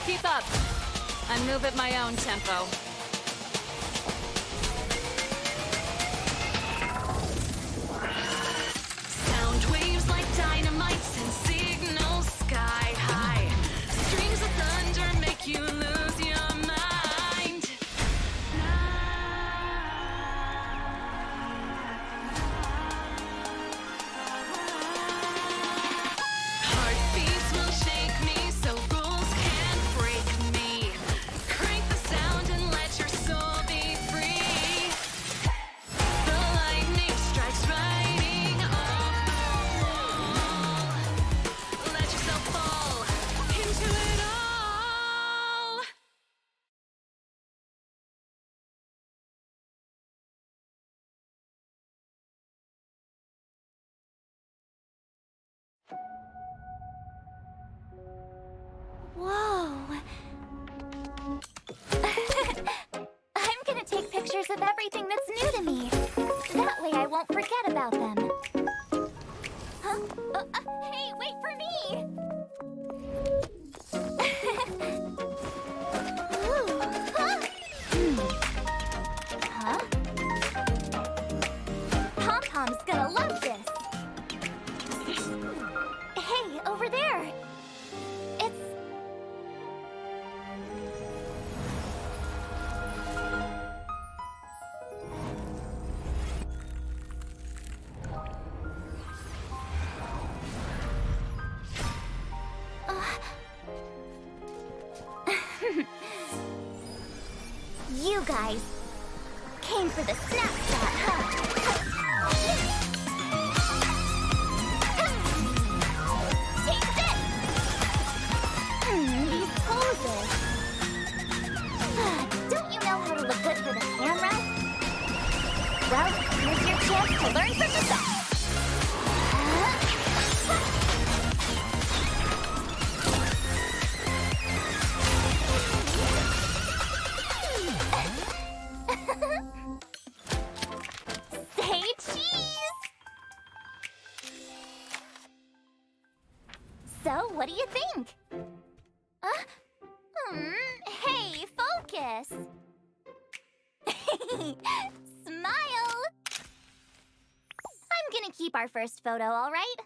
Keep up. I move at my own tempo. Sound waves like dynamite send signals sky high. Streams of thunder make you lose your mind. Heartbeats will shake me so rules can't break me. Crank the sound and let your soul be free. The lightning strikes writing off the wall. Let yourself fall into it all. Whoa. I'm gonna take pictures of everything that's new to me. That way I won't forget about them. Huh? Hey, wait for me! Ooh, huh? Huh? Pom-Pom's gonna love this. Hey, over there! It's... You guys came for the snapshot, huh? Take this! These poses. Don't you know how to look good for the camera? Well, here's your chance to learn from the best. Say cheese! So, what do you think? Hey, focus! Smile! I'm gonna keep our first photo, all right?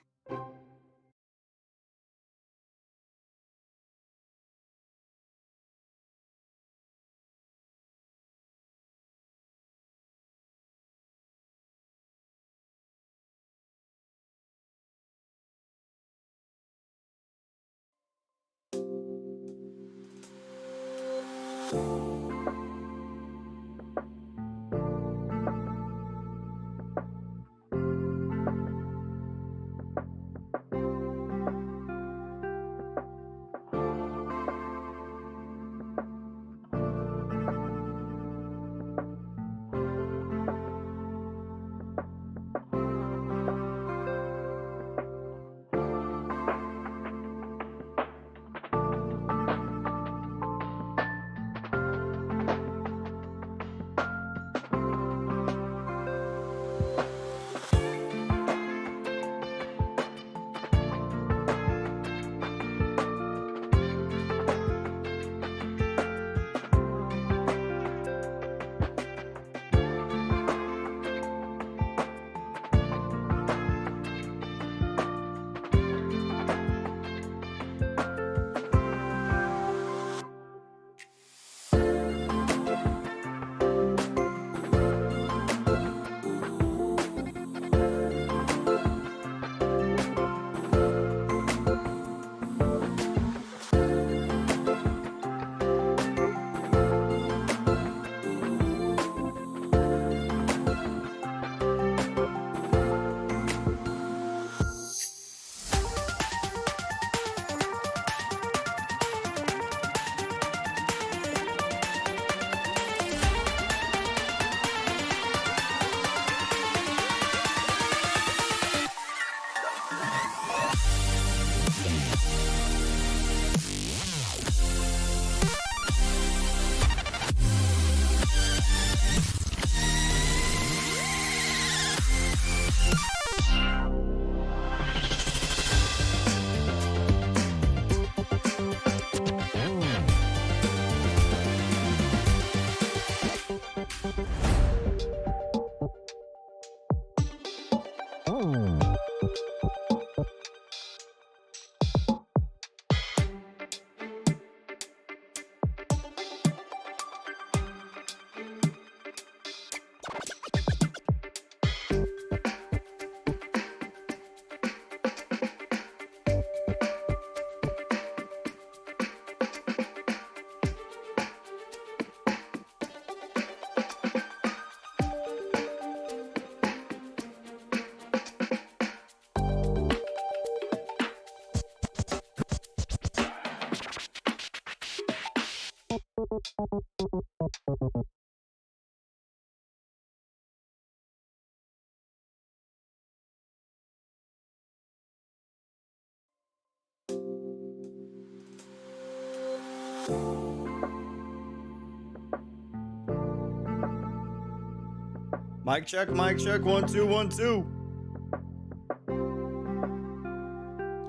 Mic check, 1 2 1 2.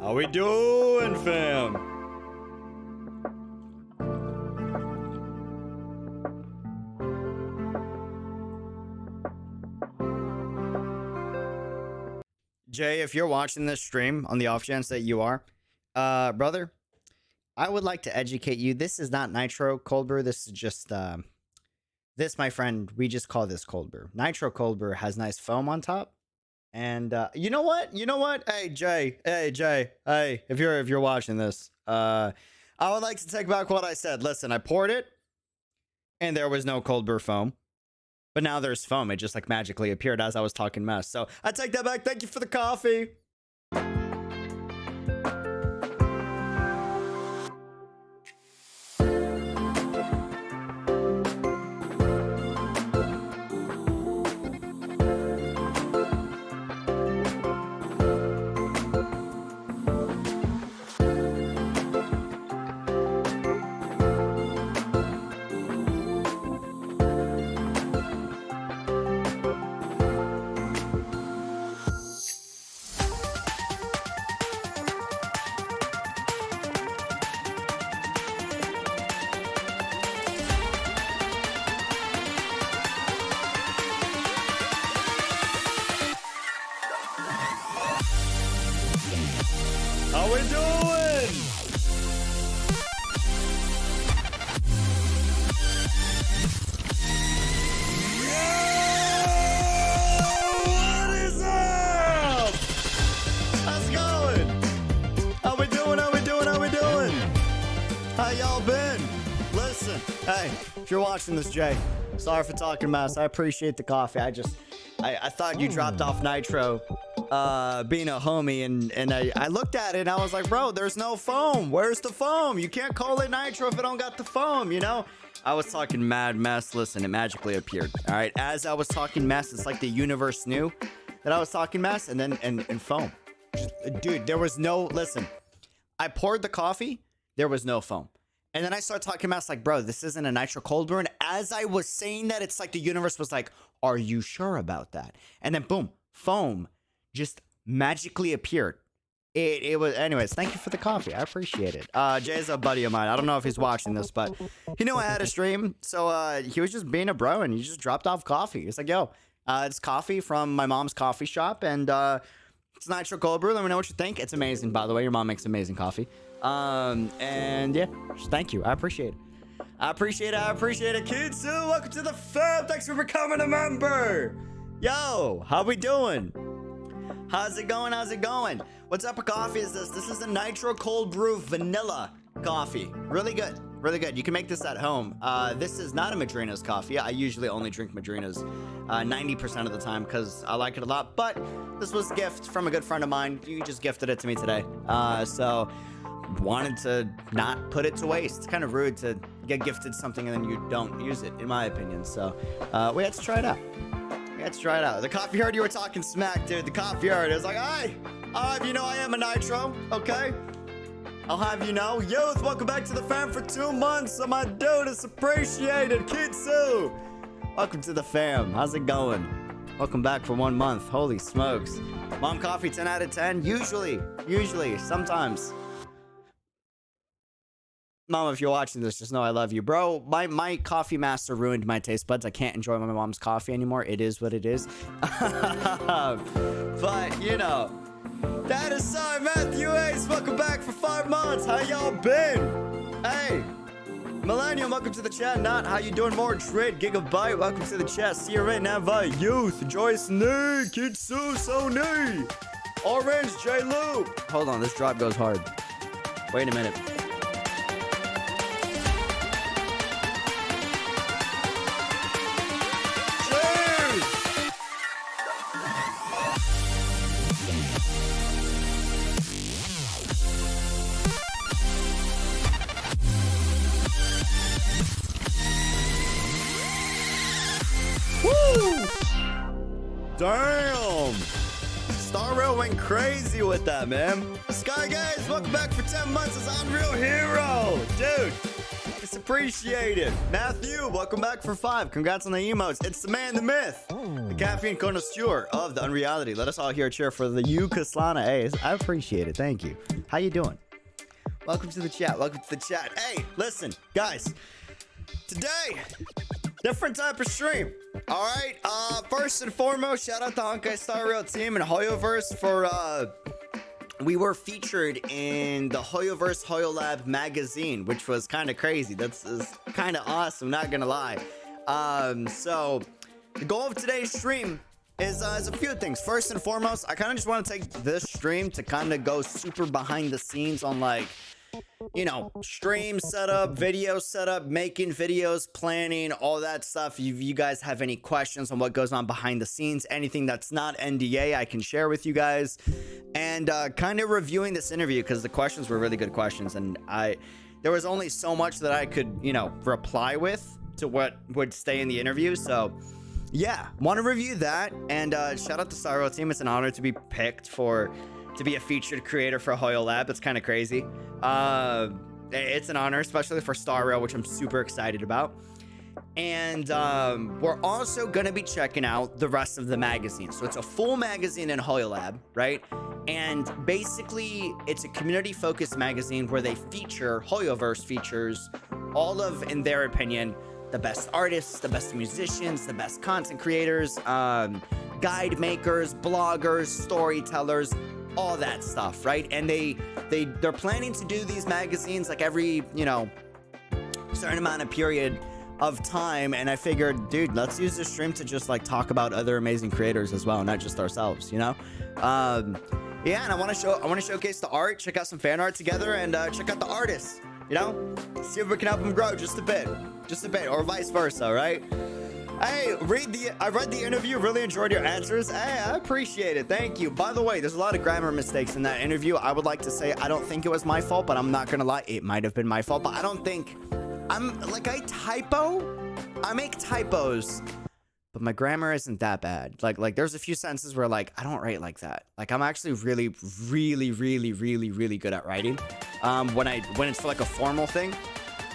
How we doing, fam? Jay, if you're watching this stream on the off chance that you are, brother, I would like to educate you. This is not Nitro Cold Brew. This is just, this, my friend, we just call this Cold Brew. Nitro Cold Brew has nice foam on top. And you know what? You know what? Hey, Jay. Hey, if you're watching this, I would like to take back what I said. Listen, I poured it, and there was no Cold Brew foam. But now there's foam. It just like magically appeared as I was talking mess. So I take that back. Thank you for the coffee. How we doing? What is up? How's it going? How we doing? How y'all been? Listen, hey, if you're watching this, Jay, sorry for talking mess. I appreciate the coffee. I thought you dropped off Nitro, being a homie, and I looked at it and I was like, bro, there's no foam. Where's the foam? You can't call it Nitro if it don't got the foam, you know? I was talking mad mess. Listen, it magically appeared. All right, as I was talking mess, it's like the universe knew that I was talking mess, and then and foam. Dude, there was no, listen, I poured the coffee, there was no foam. And then I started talking mess like, bro, this isn't a Nitro Cold Brew. And as I was saying that, it's like the universe was like, are you sure about that? And then boom, foam just magically appeared. It was, anyways, thank you for the coffee. I appreciate it. Jay's a buddy of mine. I don't know if he's watching this, but he knew I had a stream. So he was just being a bro, and he just dropped off coffee. He's like, yo, it's coffee from my mom's coffee shop, and it's Nitro Cold Brew. Let me know what you think. It's amazing, by the way. Your mom makes amazing coffee. And yeah, just thank you. I appreciate it. I appreciate it. Kitsu, welcome to the fam. Thanks for becoming a member. Yo, how we doing? How's it going? What type of coffee is this? This is a Nitro Cold Brew vanilla coffee. Really good. You can make this at home. This is not a Madrina's coffee. I usually only drink Madrina's 90% of the time because I like it a lot. But this was a gift from a good friend of mine. You just gifted it to me today. So wanted to not put it to waste. It's kind of rude to get gifted something and then you don't use it, in my opinion. So we had to try it out. The coffee heard you were talking smack, dude. The coffee heard. It was like, hey, I'll have you know I am a Nitro, okay? I'll have you know. Youth, welcome back to the fam for 2 months. So my dude, it's appreciated. Kitsu, welcome to the fam. How's it going? Welcome back for 1 month. Holy smokes. Mom coffee, 10 out of 10. Usually, sometimes. Mom, if you're watching this, just know I love you. Bro, my coffee master ruined my taste buds. I can't enjoy my mom's coffee anymore. It is what it is. But, you know, that aside, Matthew Ace, welcome back for 5 months. How y'all been? Hey, Millennium, welcome to the chat. Not how you doing? More Trade Gigabyte, welcome to the chat. See you right now via Youth, Joyce Nee, Kitsu, Sony, Orange, J. Lou. Hold on, this drop goes hard. Wait a minute. Damn. Star Rail went crazy with that, man. Sky guys, welcome back for 10 months as Unreal Hero. Dude, it's appreciated. Matthew, welcome back for 5. Congrats on the emotes. It's the man, the myth, the caffeine connoisseur of the unreality. Let us all here cheer for the you, Kaslana. Hey, I appreciate it. Thank you. How you doing? Welcome to the chat. Welcome to the chat. Hey, listen, guys. Today, different type of stream. All right. First and foremost, shout out to Honkai Star Rail team and HoYoverse for we were featured in the HoYoverse HoYolab Magazine, which was kind of crazy. That's kind of awesome, not gonna lie. So the goal of today's stream is a few things. First and foremost, I kind of just want to take this stream to kind of go super behind the scenes on, like, you know, stream setup, video setup, making videos, planning, all that stuff. If you guys have any questions on what goes on behind the scenes, anything that's not NDA, I can share with you guys. And kind of reviewing this interview, because the questions were really good questions, and there was only so much that I could, you know, reply with to what would stay in the interview. So yeah, want to review that. And shout out to Star Rail team. It's an honor to be picked to be a featured creator for HoYolab. It's kind of crazy. It's an honor, especially for Star Rail, which I'm super excited about. And we're also going to be checking out the rest of the magazine. So it's a full magazine in HoYolab, right? And basically, it's a community-focused magazine where they feature, HoYoverse features, all of, in their opinion, the best artists, the best musicians, the best content creators, guide makers, bloggers, storytellers, all that stuff, right? And they're planning to do these magazines like every, you know, certain amount of period of time. And I figured, dude, let's use this stream to just like talk about other amazing creators as well, not just ourselves, you know? Yeah, and I want to showcase the art, check out some fan art together, and check out the artists, you know? See if we can help them grow just a bit, or vice versa, right? Hey, I read the interview, really enjoyed your answers. Hey, I appreciate it. Thank you. By the way, there's a lot of grammar mistakes in that interview. I would like to say I don't think it was my fault, but I'm not gonna lie, it might have been my fault. But I don't think I make typos, but my grammar isn't that bad. Like there's a few sentences where like I don't write like that. Like I'm actually really good at writing when it's for like a formal thing.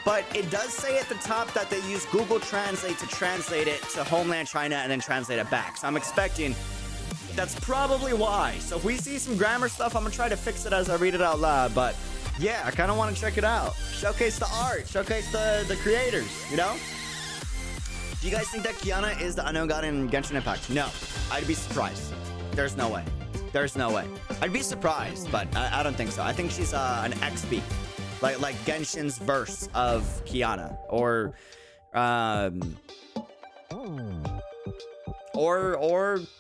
But it does say at the top that they use Google Translate to translate it to Homeland China and then translate it back. So I'm expecting that's probably why. So if we see some grammar stuff, I'm gonna try to fix it as I read it out loud. But yeah, I kind of want to check it out. Showcase the art, showcase the creators, you know? Do you guys think that Kiana is the unknown god in Genshin Impact? No, I'd be surprised. There's no way. There's no way. I'd be surprised, but I don't think so. I think she's an XP. Like Genshin's verse of Kiana, or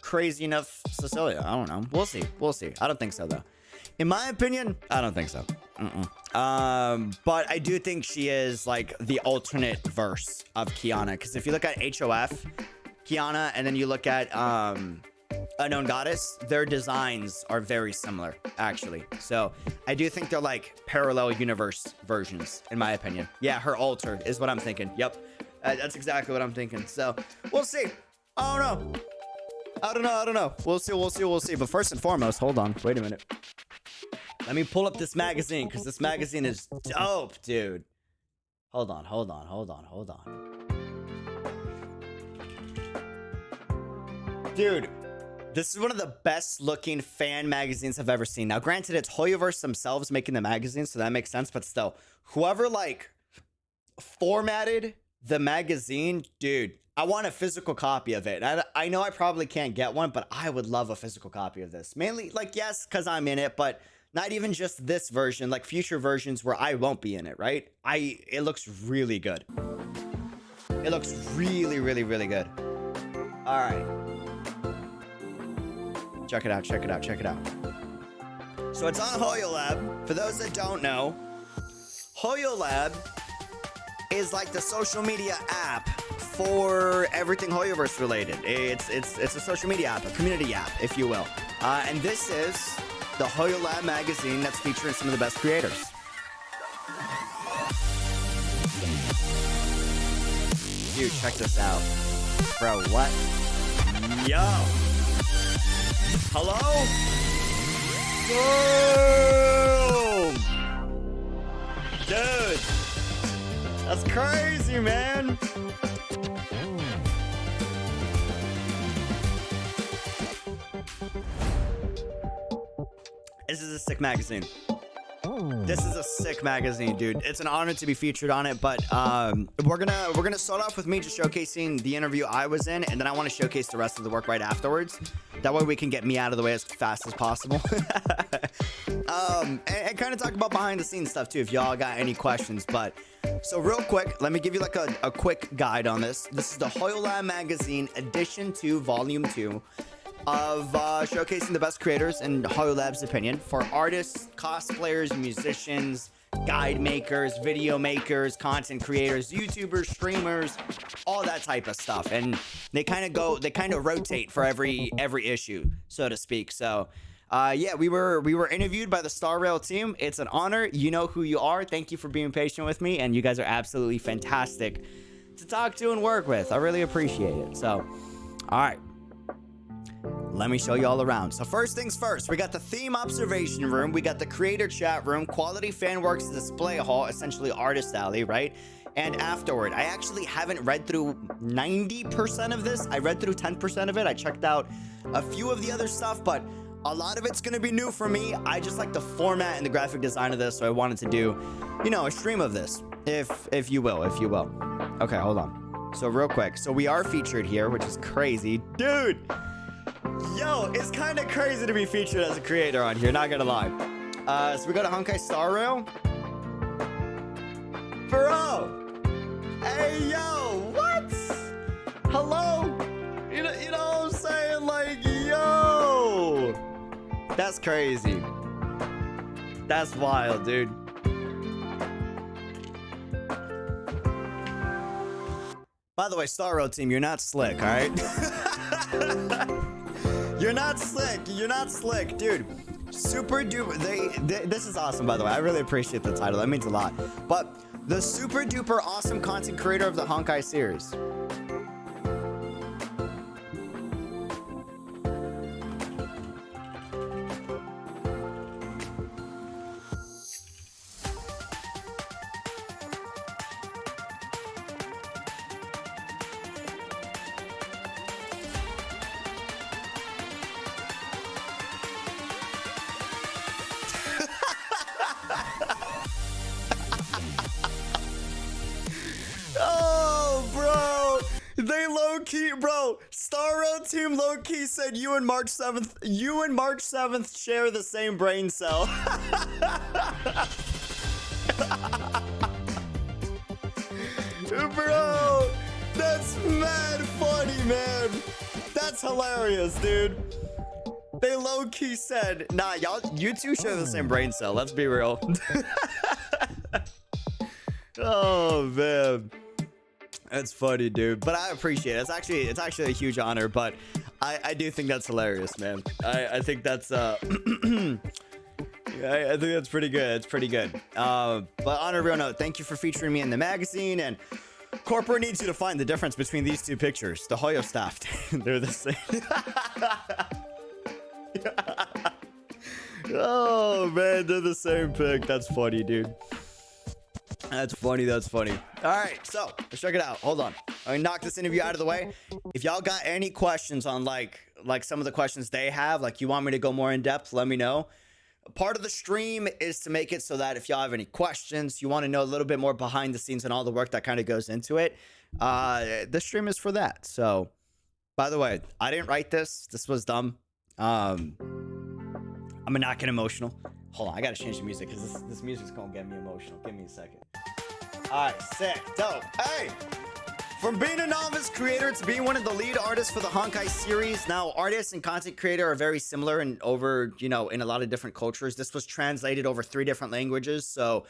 crazy enough Cecilia. I don't know. We'll see. I don't think so though. In my opinion, I don't think so. But I do think she is like the alternate verse of Kiana, because if you look at HOF, Kiana, and then you look at Unknown Goddess, their designs are very similar, actually. So I do think they're like parallel universe versions, in my opinion. Yeah, her altar is what I'm thinking. Yep, that's exactly what I'm thinking. So we'll see. I don't know. We'll see. But first and foremost, hold on. Wait a minute. Let me pull up this magazine, because this magazine is dope, dude. Hold on. Dude. This is one of the best looking fan magazines I've ever seen. Now, granted, it's HoYoverse themselves making the magazine, so that makes sense. But still, whoever like formatted the magazine, dude, I want a physical copy of it. I know I probably can't get one, but I would love a physical copy of this. Mainly, like, yes, because I'm in it, but not even just this version, like future versions where I won't be in it, right? It looks really good. It looks really good. All right. Check it out. So it's on HoYolab. For those that don't know, HoYolab is like the social media app for everything HoYoverse related. It's a social media app, a community app, if you will. And this is the HoYolab magazine that's featuring some of the best creators. Dude, check this out. Bro, what? Yo! Hello? Boom! Dude, that's crazy, man. This is a sick magazine. This is a sick magazine, dude. It's an honor to be featured on it, but we're gonna start off with me just showcasing the interview I was in, and then I want to showcase the rest of the work right afterwards. That way we can get me out of the way as fast as possible. and kind of talk about behind the scenes stuff too, if y'all got any questions. But so real quick, let me give you like a quick guide on this. This is the HoYolab Magazine edition 2, volume 2. Of showcasing the best creators in HoYolab's opinion for artists, cosplayers, musicians, guide makers, video makers, content creators, YouTubers, streamers, all that type of stuff. And they kind of rotate for every issue, so to speak. So yeah, we were interviewed by the Star Rail team. It's an honor. You know who you are. Thank you for being patient with me, and you guys are absolutely fantastic to talk to and work with. I really appreciate it. So all right, let me show you all around. So first things first, we got the theme observation room, we got the creator chat room, quality fan works display hall, essentially artist alley, right? And afterward, I actually haven't read through 90% of this. I read through 10% of it. I checked out a few of the other stuff, but a lot of it's gonna be new for me. I just like the format and the graphic design of this, so I wanted to do, you know, a stream of this, if you will. Okay, hold on. So real quick, so we are featured here, which is crazy, dude. Yo, it's kind of crazy to be featured as a creator on here, not gonna lie. So we go to Honkai Star Rail. Bro! Hey, yo, what? Hello? You know what I'm saying? Like, yo! That's crazy. That's wild, dude. By the way, Star Rail team, you're not slick, alright? You're not slick, dude. Super duper. This is awesome, by the way. I really appreciate the title. That means a lot. But the super duper awesome content creator of the Honkai series. Bro, Star Rail team low-key said you and March 7th share the same brain cell. Bro, that's mad funny, man. That's hilarious, dude. They low-key said, nah, you two share the same brain cell. Let's be real. Oh, man. That's funny, dude. But I appreciate it. It's actually a huge honor, but I do think that's hilarious, man. I think that's I think that's pretty good. It's pretty good. But on a real note, thank you for featuring me in the magazine, and corporate needs you to find the difference between these two pictures. The Hoyo staff, they're the same. Oh man, they're the same pic. That's funny, dude. That's funny. All right, so let's check it out. Hold on. I'm gonna knock this interview out of the way. If y'all got any questions on like some of the questions they have, like you want me to go more in depth, let me know. Part of the stream is to make it so that if y'all have any questions, you want to know a little bit more behind the scenes and all the work that kind of goes into it, the stream is for that. So, by the way, I didn't write this. This was dumb. I'm gonna not get emotional. Hold on, I gotta change the music because this music's gonna get me emotional. Give me a second. All right, sick, dope. Hey, from being a novice creator to being one of the lead artists for the Honkai series, now artists and content creator are very similar and over, you know, in a lot of different cultures. This was translated over 3 different languages, so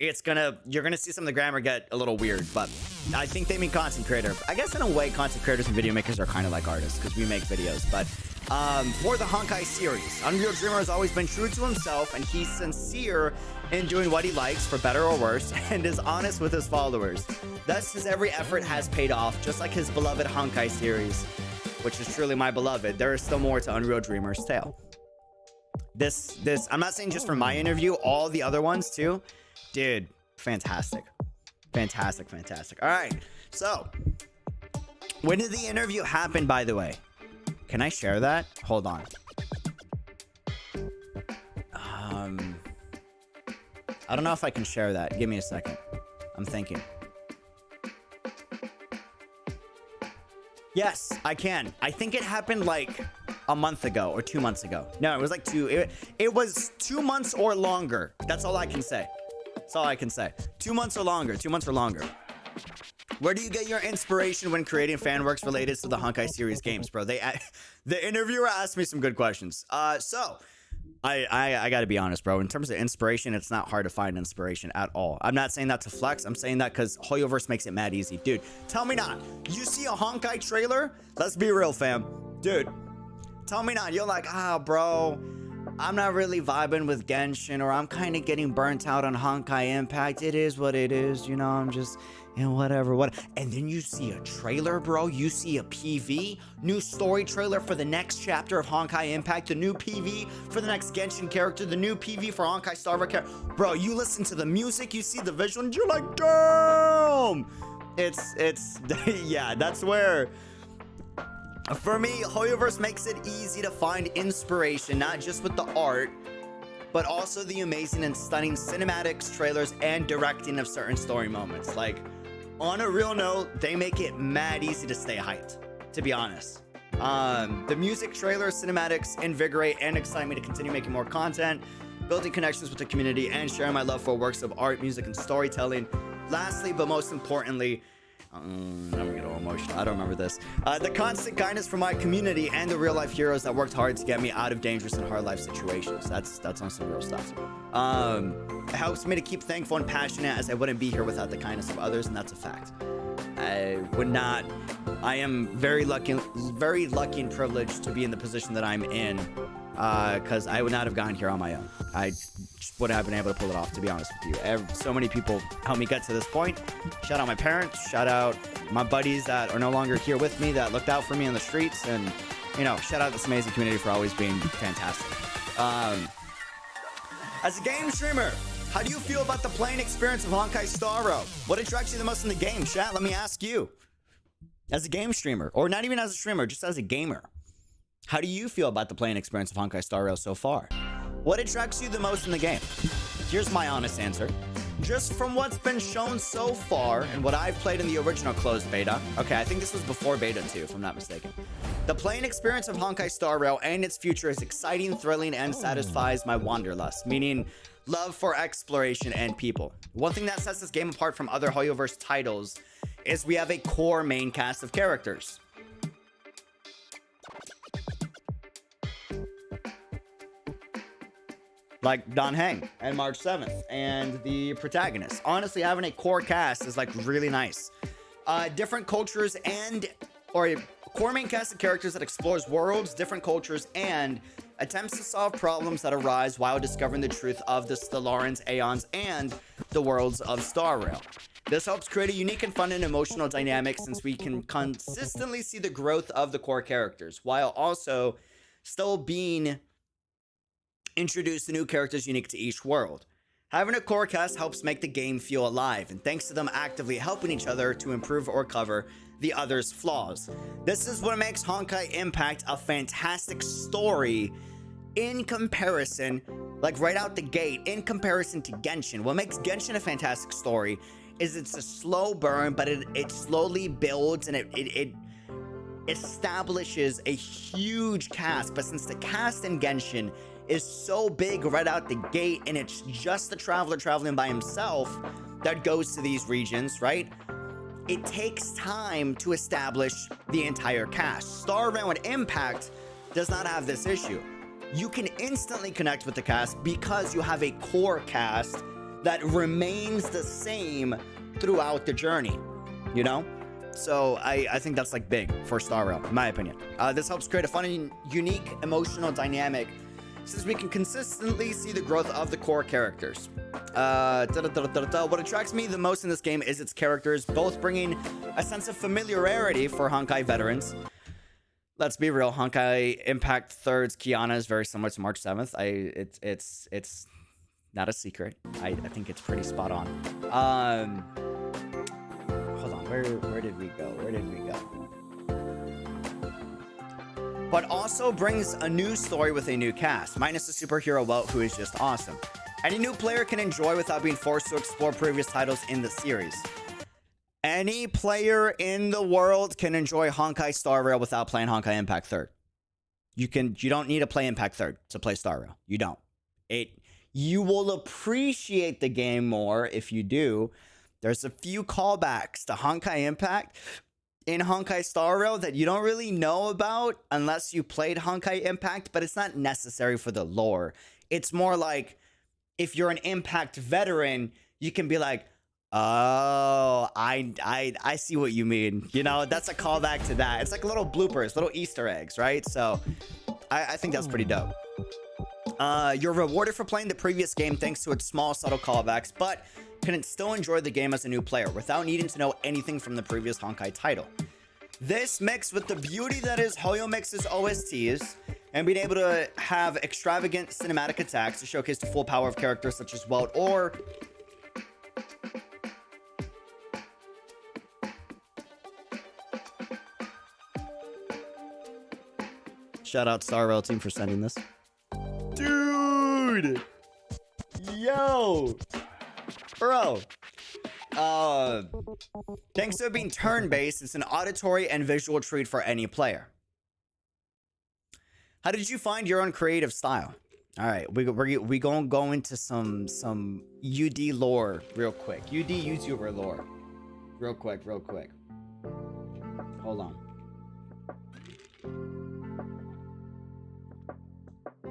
you're gonna see some of the grammar get a little weird, but I think they mean content creator. I guess in a way, content creators and video makers are kind of like artists because we make videos, but for the Honkai series, Unreal Dreamer has always been true to himself, and he's sincere in doing what he likes, for better or worse, and is honest with his followers. Thus, his every effort has paid off, just like his beloved Honkai series. which is truly my beloved, there is still more to Unreal Dreamer's tale. This, I'm not saying just for my interview, all the other ones too. Dude, fantastic. Fantastic, fantastic. All right, so when did the interview happen, by the way? Can I share that? Hold on. I don't know if I can share that. Give me a second. I'm thinking. Yes, I can. I think it happened like a month ago or 2 months ago. No, it was like it was 2 months or longer. That's all I can say. That's all I can say. 2 months or longer. 2 months or longer. Where do you get your inspiration when creating fan works related to the Honkai series games, bro? The interviewer asked me some good questions. So I gotta be honest, bro. In terms of inspiration, it's not hard to find inspiration at all. I'm not saying that to flex. I'm saying that because HoYoverse makes it mad easy. Dude, tell me not. You see a Honkai trailer? Let's be real, fam. Dude, tell me not. You're like, bro, I'm not really vibing with Genshin, or I'm kind of getting burnt out on Honkai Impact. It is what it is, you know. I'm just, whatever. And then you see a trailer, bro. You see a PV, new story trailer for the next chapter of Honkai Impact, the new PV for the next Genshin character, the new PV for Honkai Star Rail character. Bro, you listen to the music, you see the visual, and you're like, damn. It's yeah, that's where. For me, HoYoverse makes it easy to find inspiration, not just with the art, but also the amazing and stunning cinematics, trailers, and directing of certain story moments. Like, on a real note, they make it mad easy to stay hyped, to be honest. The music, trailers, cinematics invigorate and excite me to continue making more content, building connections with the community, and sharing my love for works of art, music, and storytelling. Lastly, but most importantly, I'm gonna get all emotional. I don't remember this. The constant kindness from my community and the real life heroes that worked hard to get me out of dangerous and hard life situations. That's on some real stuff. It helps me to keep thankful and passionate, as I wouldn't be here without the kindness of others, and that's a fact. I am very lucky and privileged to be in the position that I'm in, because I would not have gotten here on my own. I just wouldn't have been able to pull it off, to be honest with you. So many people helped me get to this point. Shout out my parents, shout out my buddies that are no longer here with me, that looked out for me in the streets, and, shout out this amazing community for always being fantastic. As a game streamer, how do you feel about the playing experience of Honkai Star Rail? What attracts you the most in the game? Chat, let me ask you. As a game streamer, or not even as a streamer, just as a gamer, how do you feel about the playing experience of Honkai Star Rail so far? What attracts you the most in the game? Here's my honest answer. Just from what's been shown so far, and what I've played in the original closed beta. Okay, I think this was before beta too, if I'm not mistaken. The playing experience of Honkai Star Rail and its future is exciting, thrilling, and satisfies my wanderlust, meaning love for exploration and people. One thing that sets this game apart from other HoYoverse titles is we have a core main cast of characters. Like Don Heng and March 7th and the protagonist. Honestly, having a core cast is like really nice. Different cultures or a core main cast of characters that explores worlds, different cultures, and attempts to solve problems that arise while discovering the truth of the Stellarans, Aeons, and the worlds of Star Rail. This helps create a unique and fun and emotional dynamic, since we can consistently see the growth of the core characters while also still being introduced to new characters unique to each world. Having a core cast helps make the game feel alive, and thanks to them actively helping each other to improve or cover the other's flaws. This is what makes Honkai Impact a fantastic story in comparison, like right out the gate, in comparison to Genshin. What makes Genshin a fantastic story is it's a slow burn, but it slowly builds, and it establishes a huge cast. But since the cast in Genshin is so big right out the gate, and it's just the traveler traveling by himself that goes to these regions, right? It takes time to establish the entire cast. Star Rail and Impact does not have this issue. You can instantly connect with the cast because you have a core cast that remains the same throughout the journey, you know? So I think that's like big for Star Rail, in my opinion. This helps create a fun and unique emotional dynamic, since we can consistently see the growth of the core characters. What attracts me the most in this game is its characters, both bringing a sense of familiarity for Honkai veterans. let's be real. Honkai Impact 3rd's Kiana is very similar to March 7th. It's not a secret. I think it's pretty spot on. Hold on. Where did we go? Where did we go? But also brings a new story with a new cast, minus the superhero Welt, who is just awesome. Any new player can enjoy without being forced to explore previous titles in the series. Any player in the world can enjoy Honkai Star Rail without playing Honkai Impact 3rd. You don't need to play Impact 3rd to play Star Rail. You don't. You will appreciate the game more if you do. There's a few callbacks to Honkai Impact in Honkai Star Rail that you don't really know about unless you played Honkai Impact, but it's not necessary for the lore. It's more like if you're an Impact veteran, you can be like, oh, I see what you mean. You know, that's a callback to that. It's like little bloopers, little Easter eggs, right? So I think that's pretty dope. You're rewarded for playing the previous game thanks to its small, subtle callbacks, but can still enjoy the game as a new player without needing to know anything from the previous Honkai title. This mixed with the beauty that is HoYomix's OSTs and being able to have extravagant cinematic attacks to showcase the full power of characters such as Welt or shout out Star Rail team for sending this. Dude! Yo! Bro! Thanks to it being turn-based, it's an auditory and visual treat for any player. How did you find your own creative style? All right, we gonna go into some UD lore real quick. UD YouTuber lore. Real quick. Hold on.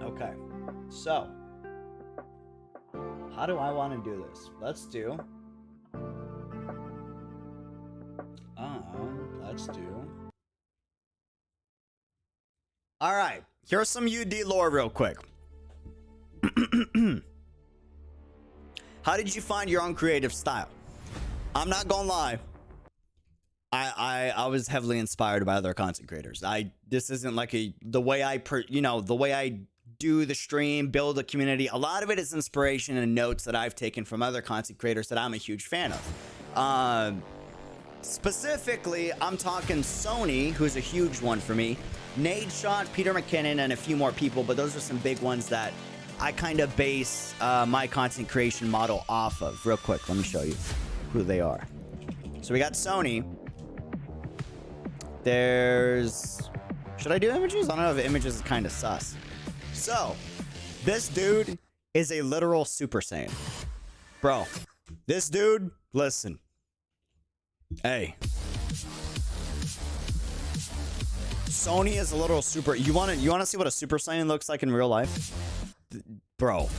Okay, so how do I want to do this? Let's do all right, here's some UD lore real quick. How did you find your own creative style? I'm not gonna lie, I was heavily inspired by other content creators. This isn't like the way I do the stream, build a community. A lot of it is inspiration and notes that I've taken from other content creators that I'm a huge fan of. Specifically, I'm talking Sony, who's a huge one for me, Nadeshot, Peter Mckinnon, and a few more people, but those are some big ones that I kind of base my content creation model off of. Real quick, let me show you who they are. So we got Sony. Should I do images? I don't know if images is kind of sus. So, this dude is a literal Super Saiyan. Bro, this dude, listen. Hey. Sony is a little super... You want to see what a Super Saiyan looks like in real life? Bro.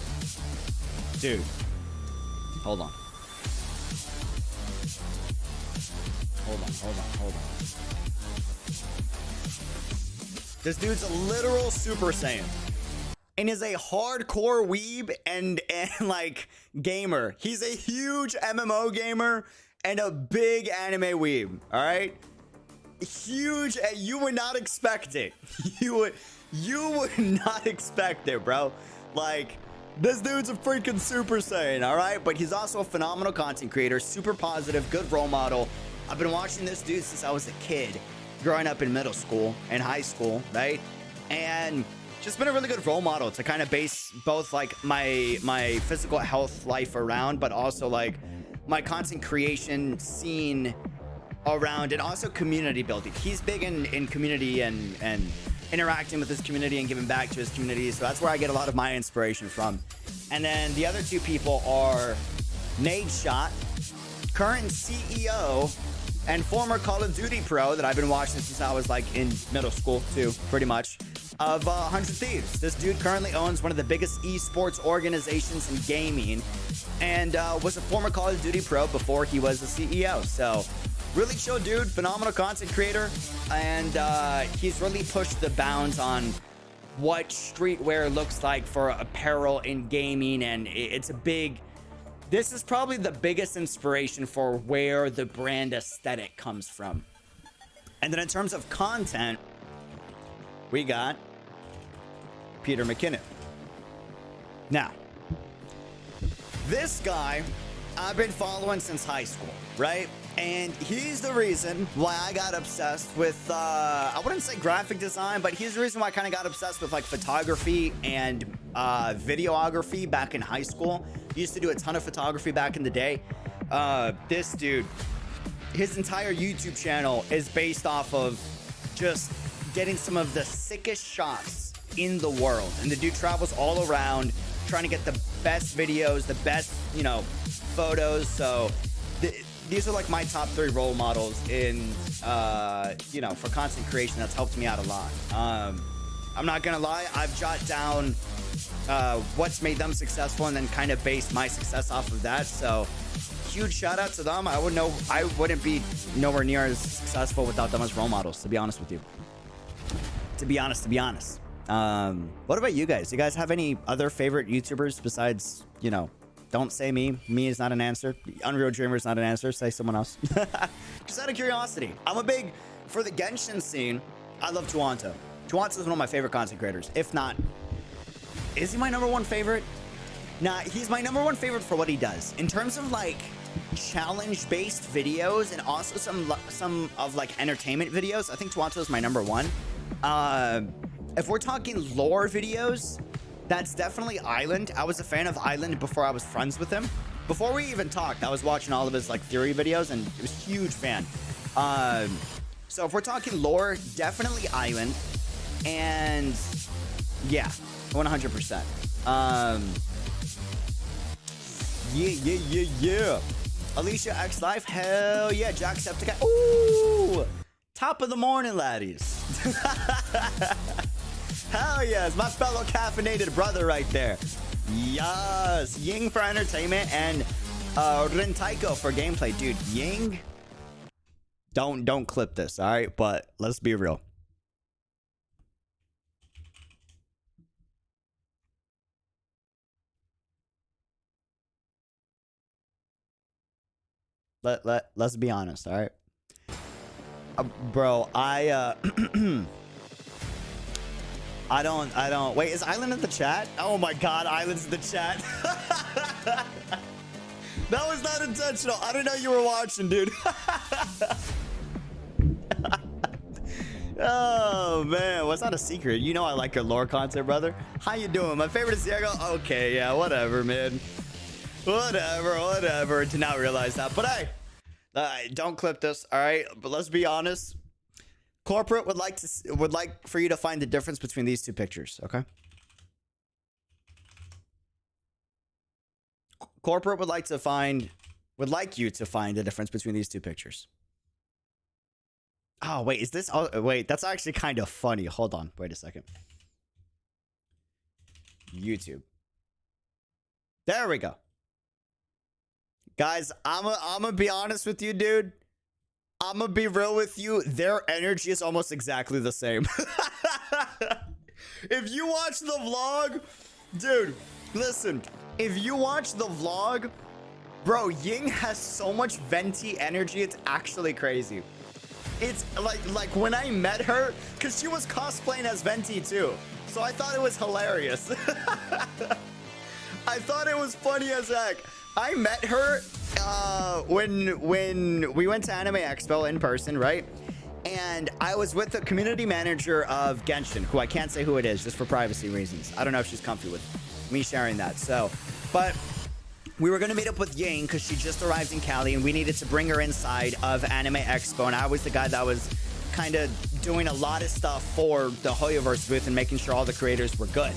Dude. Hold on. Hold on. This dude's a literal Super Saiyan. And is a hardcore weeb and like gamer. He's a huge MMO gamer and a big anime weeb. All right, huge. You would not expect it. You would not expect it, bro. Like, this dude's a freaking Super Saiyan. All right, but he's also a phenomenal content creator, super positive, good role model. I've been watching this dude since I was a kid, growing up in middle school and high school, right? And just been a really good role model to kind of base both like my physical health life around, but also like my content creation scene around, and also community building. He's big in community and interacting with his community and giving back to his community. So that's where I get a lot of my inspiration from. And then the other two people are Nadeshot, current CEO and former Call of Duty pro that I've been watching since I was like in middle school too, pretty much, of 100 Thieves. This dude currently owns one of the biggest esports organizations in gaming and was a former Call of Duty pro before he was a CEO. So really chill dude, phenomenal content creator, and he's really pushed the bounds on what streetwear looks like for apparel in gaming, and it's a big... This is probably the biggest inspiration for where the brand aesthetic comes from. And then in terms of content, we got Peter Mckinnon. Now, this guy I've been following since high school, right? And he's the reason why I got obsessed with, I wouldn't say graphic design, but he's the reason why I kind of got obsessed with like photography and videography back in high school. Used to do a ton of photography back in the day. This dude, his entire YouTube channel is based off of just getting some of the sickest shots in the world. And the dude travels all around trying to get the best videos, the best, you know, photos. So these are like my top 3 role models in, you know, for content creation. That's helped me out a lot. I'm not gonna lie, I've jotted down what's made them successful and then kind of based my success off of that. So huge shout out to them. I wouldn't be nowhere near as successful without them as role models, to be honest with you. To be honest. What about you guys? Do you guys have any other favorite YouTubers besides, you know, don't say me. Me is not an answer. Unreal Dreamer is not an answer. Say someone else. Just out of curiosity. I'm a big, for the Genshin scene, I love Tuanto. Tuanto is one of my favorite content creators. If not, is he my #1 favorite? Nah, he's my #1 favorite for what he does. In terms of like challenge-based videos and also some of like entertainment videos, I think Tuanto is my #1. If we're talking lore videos, that's definitely Island. I was a fan of Island before I was friends with him. Before we even talked, I was watching all of his like theory videos and I was a huge fan. So if we're talking lore, definitely Island. And yeah, 100%. Yeah. Alicia X Life, hell yeah. Jacksepticeye, ooh, top of the morning, laddies. Hell yes, my fellow caffeinated brother right there. Yes, Ying for entertainment and Rentaiko for gameplay. Dude, Ying, don't clip this, all right? But let's be real. Let's be honest, all right? Bro, I don't. Wait, is Island in the chat? Oh my God, Island's in the chat. That was not intentional. I didn't know you were watching, dude. Oh man, what's not a secret? You know I like your lore content, brother. How you doing? My favorite is Diego. Okay, yeah, whatever, man. Whatever. Did not realize that, but hey, don't clip this, all right? But let's be honest. Corporate would like for you to find the difference between these two pictures, okay? Corporate would like you to find the difference between these two pictures. Oh, wait, is this? Oh, wait, that's actually kind of funny. Hold on, wait a second. YouTube. There we go. Guys, I'm gonna be honest with you, dude. I'm gonna be real with you. Their energy is almost exactly the same. If you watch the vlog, dude, listen. If you watch the vlog, bro, Ying has so much venti energy. It's actually crazy. It's like when I met her, because she was cosplaying as Venti too. So I thought it was hilarious. I thought it was funny as heck. I met her when we went to Anime Expo in person, right? And I was with the community manager of Genshin, who I can't say who it is, just for privacy reasons. I don't know if she's comfy with me sharing that. So, but we were gonna meet up with Ying because she just arrived in Cali, and we needed to bring her inside of Anime Expo. And I was the guy that was kind of doing a lot of stuff for the HoYoverse booth and making sure all the creators were good.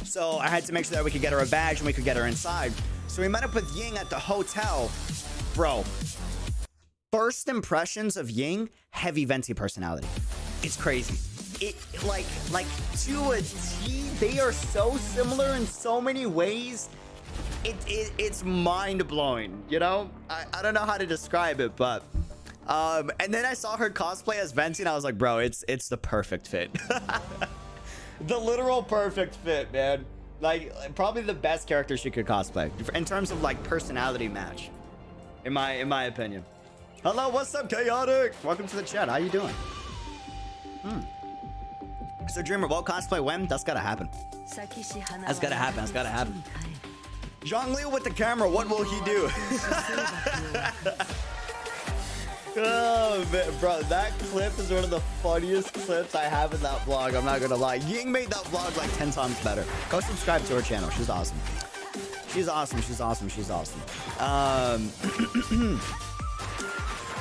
So I had to make sure that we could get her a badge and we could get her inside. So we met up with Ying at the hotel. Bro, first impressions of Ying, heavy venti personality. It's crazy. It like to a T, they are so similar in so many ways. It's mind-blowing, you know? I don't know how to describe it, but and then I saw her cosplay as Venti and I was like, bro, it's the perfect fit. The literal perfect fit, man. Like, probably the best character she could cosplay in terms of like personality match, in my opinion. Hello, what's up, Chaotic? Welcome to the chat. How you doing? So So Dreamer, what cosplay when? That's gotta happen. That's gotta happen. That's gotta happen. Zhongli with the camera, what will he do? Oh, man, bro, that clip is one of the funniest clips I have in that vlog. I'm not gonna lie. Ying made that vlog like 10 times better. Go subscribe to her channel. She's awesome. She's awesome. She's awesome. She's awesome.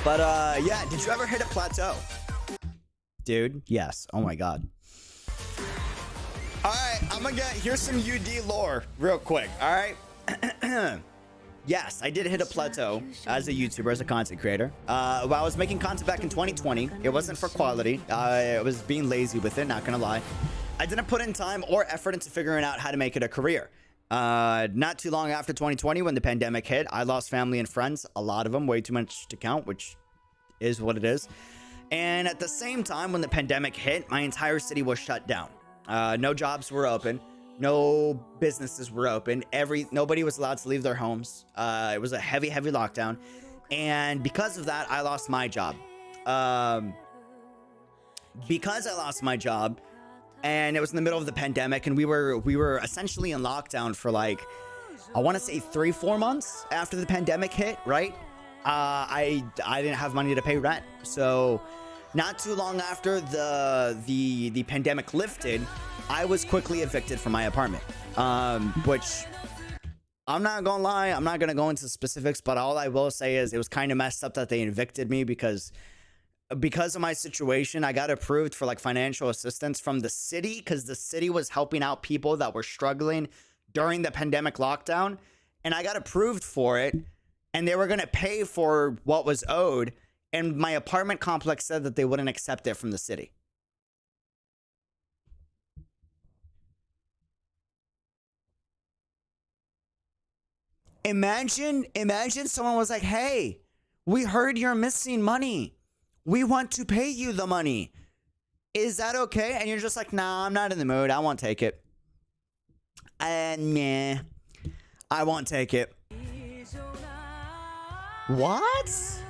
Yeah, did you ever hit a plateau? Dude, yes. Oh my God. All right, here's some UD lore real quick. All right. Yes, I did hit a plateau as a YouTuber, as a content creator. While I was making content back in 2020, it wasn't for quality. I was being lazy with it, not gonna lie. I didn't put in time or effort into figuring out how to make it a career. Not too long after 2020, when the pandemic hit, I lost family and friends, a lot of them, way too much to count, which is what it is. And at the same time, when the pandemic hit, my entire city was shut down. No jobs were open. No businesses were open. Nobody was allowed to leave their homes. It was a heavy lockdown. And because of that, I lost my job. Because I lost my job, and it was in the middle of the pandemic, and we were essentially in lockdown for like, I want to say 3-4 months after the pandemic hit, right? I didn't have money to pay rent. So not too long after the pandemic lifted, I was quickly evicted from my apartment, which I'm not gonna lie, I'm not gonna go into specifics, but all I will say is it was kind of messed up that they evicted me because of my situation. I got approved for like financial assistance from the city because the city was helping out people that were struggling during the pandemic lockdown, and I got approved for it, and they were gonna pay for what was owed, and my apartment complex said that they wouldn't accept it from the city. Imagine someone was like, hey, we heard you're missing money. We want to pay you the money. Is that okay? And you're just like, nah, I'm not in the mood. I won't take it. Nah, I won't take it. What?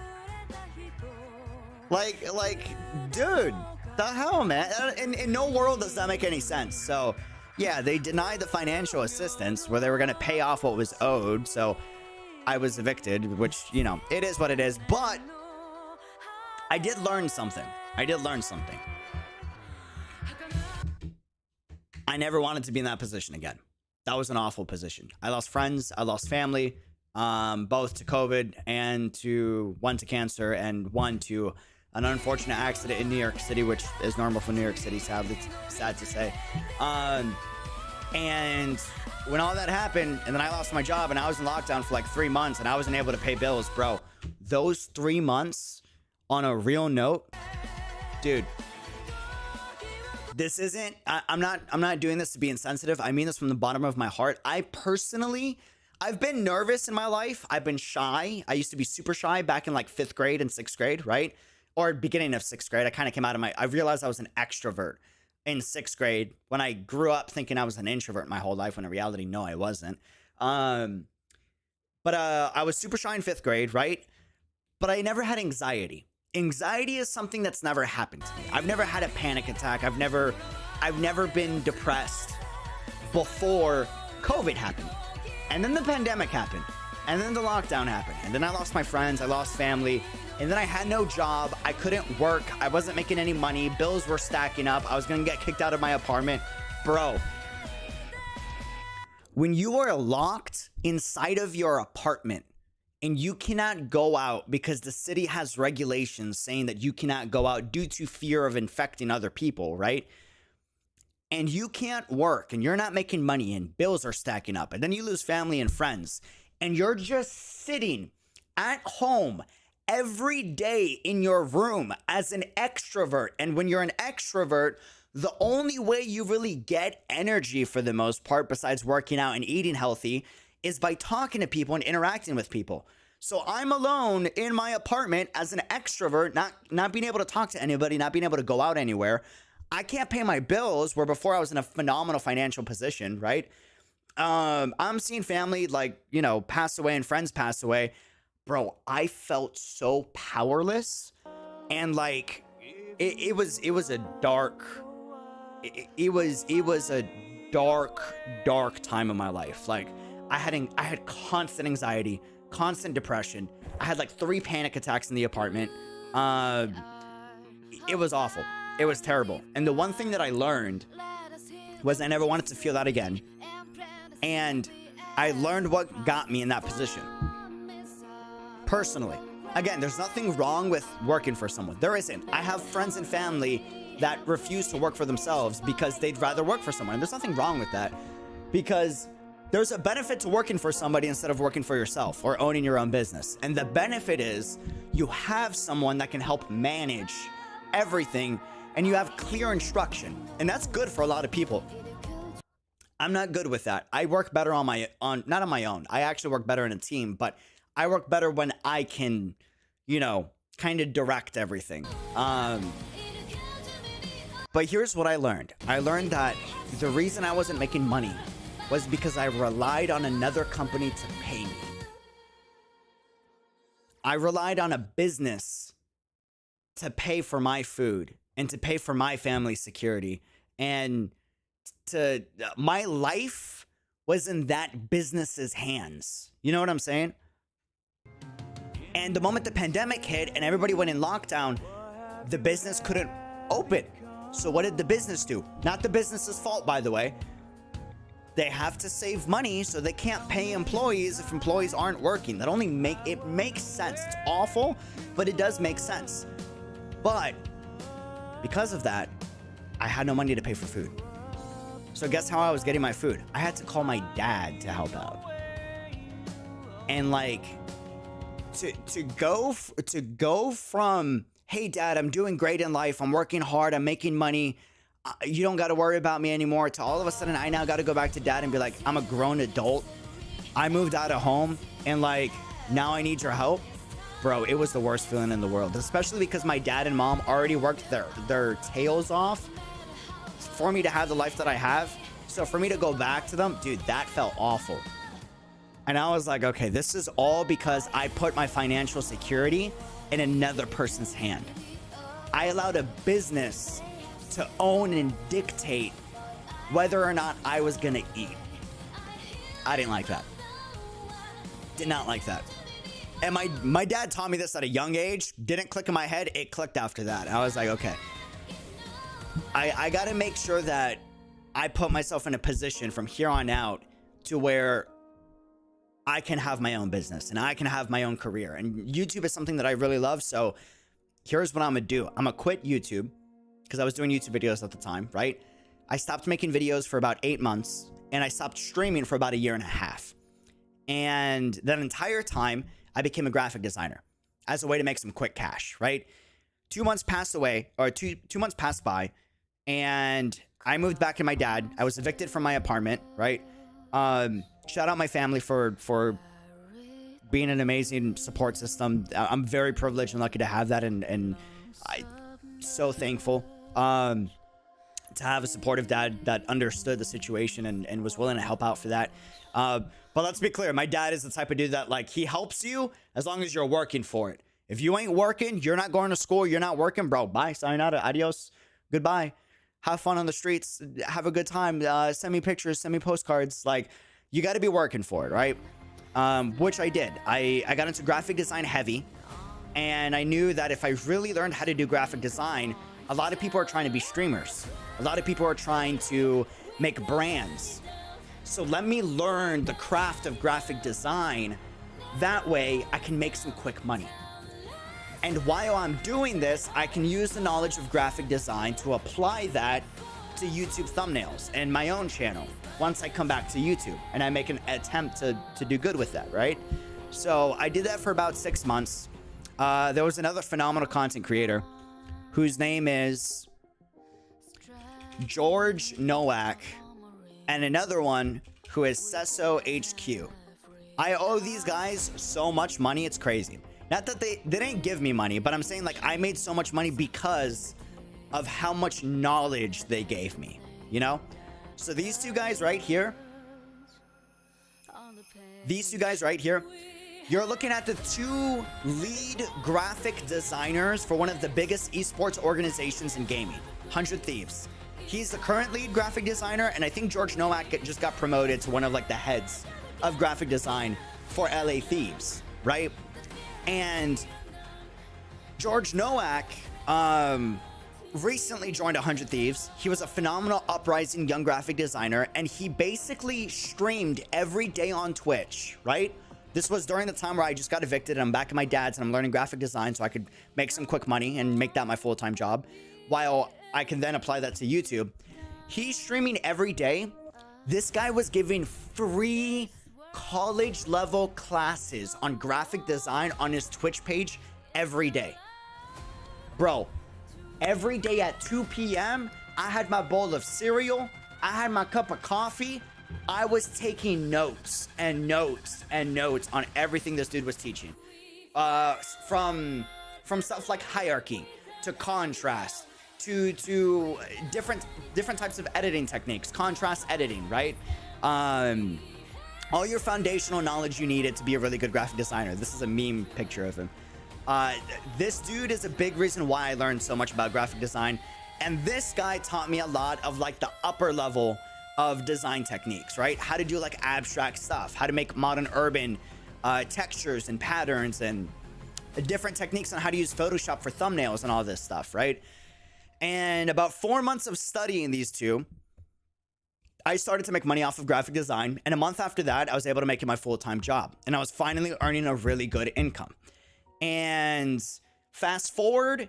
Like, dude, the hell, man? In no world does that make any sense. So, yeah, they denied the financial assistance where they were going to pay off what was owed. So I was evicted, which, you know, it is what it is. But I did learn something. I never wanted to be in that position again. That was an awful position. I lost friends. I lost family, both to COVID and one to cancer and one to an unfortunate accident in New York City, which is normal for New York City, sadly, sad to say. And when all that happened, and then I lost my job, and I was in lockdown for like 3 months, and I wasn't able to pay bills, bro. Those 3 months, on a real note, dude, this isn't. I'm not doing this to be insensitive. I mean this from the bottom of my heart. I've been nervous in my life. I've been shy. I used to be super shy back in like 5th grade and 6th grade, right? Or beginning of 6th grade. I kind of came out of I realized I was an extrovert in 6th grade when I grew up thinking I was an introvert my whole life, when in reality, no, I wasn't. But I was super shy in 5th grade, right? But I never had anxiety. Anxiety is something that's never happened to me. I've never had a panic attack. I've never been depressed before COVID happened. And then the pandemic happened. And then the lockdown happened. And then I lost my friends. I lost family. And then I had no job. I couldn't work. I wasn't making any money. Bills were stacking up. I was going to get kicked out of my apartment. Bro, when you are locked inside of your apartment and you cannot go out because the city has regulations saying that you cannot go out due to fear of infecting other people, right? And you can't work and you're not making money and bills are stacking up, and then you lose family and friends, and you're just sitting at home every day in your room as an extrovert. And when you're an extrovert, the only way you really get energy for the most part, besides working out and eating healthy, is by talking to people and interacting with people. So I'm alone in my apartment as an extrovert, not being able to talk to anybody, not being able to go out anywhere. I can't pay my bills, where before I was in a phenomenal financial position, right? I'm seeing family, like, you know, pass away and friends pass away. Bro, I felt so powerless, and like it was a dark it was a dark time in my life. Like I had constant anxiety, constant depression. I had like 3 panic attacks in the apartment. It was awful. It was terrible. And the one thing that I learned was I never wanted to feel that again. And I learned what got me in that position. Personally. Again, there's nothing wrong with working for someone. There isn't. I have friends and family that refuse to work for themselves because they'd rather work for someone. And there's nothing wrong with that, because there's a benefit to working for somebody instead of working for yourself or owning your own business. And the benefit is you have someone that can help manage everything, and you have clear instruction. And that's good for a lot of people. I'm not good with that. I work better not on my own. I actually work better in a team, but I work better when I can, you know, kind of direct everything. But here's what I learned. I learned that the reason I wasn't making money was because I relied on another company to pay me. I relied on a business to pay for my food and to pay for my family's security. And my life was in that business's hands. You know what I'm saying? And the moment the pandemic hit and everybody went in lockdown, the business couldn't open. So what did the business do? Not the business's fault, by the way. They have to save money, so they can't pay employees if employees aren't working. It makes sense. It's awful, but it does make sense. But because of that, I had no money to pay for food. So guess how I was getting my food? I had to call my dad to help out. And like, to go from, hey dad, I'm doing great in life, I'm working hard, I'm making money, you don't got to worry about me anymore, to all of a sudden I now got to go back to dad and be like, I'm a grown adult, I moved out of home, and like, now I need your help. Bro, it was the worst feeling in the world, especially because my dad and mom already worked their tails off for me to have the life that I have. So for me to go back to them, dude, that felt awful. And I was like, okay, this is all because I put my financial security in another person's hand. I allowed a business to own and dictate whether or not I was gonna eat. I didn't like that. Did not like that. And my dad taught me this at a young age. Didn't click in my head. It clicked after that. I was like, okay. I gotta make sure that I put myself in a position from here on out to where I can have my own business and I can have my own career. And YouTube is something that I really love. So here's what I'm gonna do. I'm gonna quit YouTube because I was doing YouTube videos at the time, right? I stopped making videos for about 8 months and I stopped streaming for about 1.5 years. And that entire time, I became a graphic designer as a way to make some quick cash, right? 2 months passed away, or two months passed by, and I moved back to my dad. I was evicted from my apartment, right? Shout out my family for being an amazing support system. I'm very privileged and lucky to have that, and I'm so thankful to have a supportive dad that understood the situation and was willing to help out for that. But let's be clear, my dad is the type of dude that, like, he helps you as long as you're working for it. If you ain't working, you're not going to school, you're not working, bro, bye, sayonara, adios, goodbye. Have fun on the streets, have a good time, send me pictures, send me postcards. Like, you got to be working for it, right? Which I did. I got into graphic design heavy, and I knew that if I really learned how to do graphic design, a lot of people are trying to be streamers. A lot of people are trying to make brands. So let me learn the craft of graphic design. That way I can make some quick money. And while I'm doing this, I can use the knowledge of graphic design to apply that to YouTube thumbnails and my own channel once I come back to YouTube and I make an attempt to do good with that, right? So I did that for about 6 months. There was another phenomenal content creator whose name is George Nowak, and another one who is Sesso HQ. I owe these guys so much money, it's crazy. Not that they didn't give me money, but I'm saying, like, I made so much money because of how much knowledge they gave me, you know? So these two guys right here, you're looking at the 2 lead graphic designers for one of the biggest esports organizations in gaming, 100 Thieves. He's the current lead graphic designer, and I think George Nowak just got promoted to one of like the heads of graphic design for LA Thieves, right? And George Nowak recently joined 100 Thieves. He was a phenomenal uprising young graphic designer, and he basically streamed every day on Twitch, right? This was during the time where I just got evicted and I'm back at my dad's and I'm learning graphic design so I could make some quick money and make that my full-time job while I can then apply that to YouTube. He's streaming every day. This guy was giving free college level classes on graphic design on his Twitch page every day. Bro, every day at 2 p.m., I had my bowl of cereal, I had my cup of coffee, I was taking notes and notes and notes on everything this dude was teaching. From stuff like hierarchy to contrast to different types of editing techniques, contrast editing, right? All your foundational knowledge you needed to be a really good graphic designer. This is a meme picture of him. This dude is a big reason why I learned so much about graphic design. And this guy taught me a lot of like the upper level of design techniques, right? How to do like abstract stuff, how to make modern urban textures and patterns and different techniques on how to use Photoshop for thumbnails and all this stuff, right? And about 4 months of studying these two, I started to make money off of graphic design. And a month after that, I was able to make it my full-time job. And I was finally earning a really good income. And fast forward,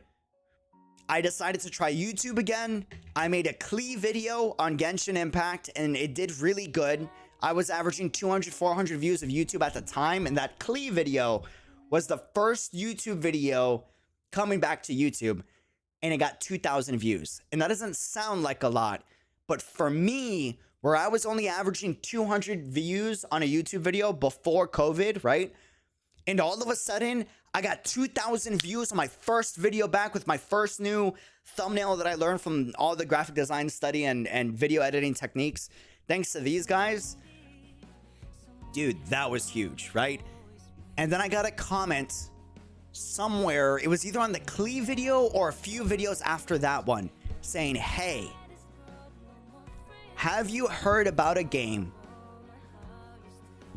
I decided to try YouTube again. I made a Klee video on Genshin Impact and it did really good. I was averaging 200, 400 views of YouTube at the time. And that Klee video was the first YouTube video coming back to YouTube. And it got 2,000 views. And that doesn't sound like a lot. But for me, where I was only averaging 200 views on a YouTube video before COVID, right? And all of a sudden, I got 2,000 views on my first video back with my first new thumbnail that I learned from all the graphic design study and video editing techniques. Thanks to these guys. Dude, that was huge, right? And then I got a comment somewhere. It was either on the Klee video or a few videos after that one saying, hey, have you heard about a game?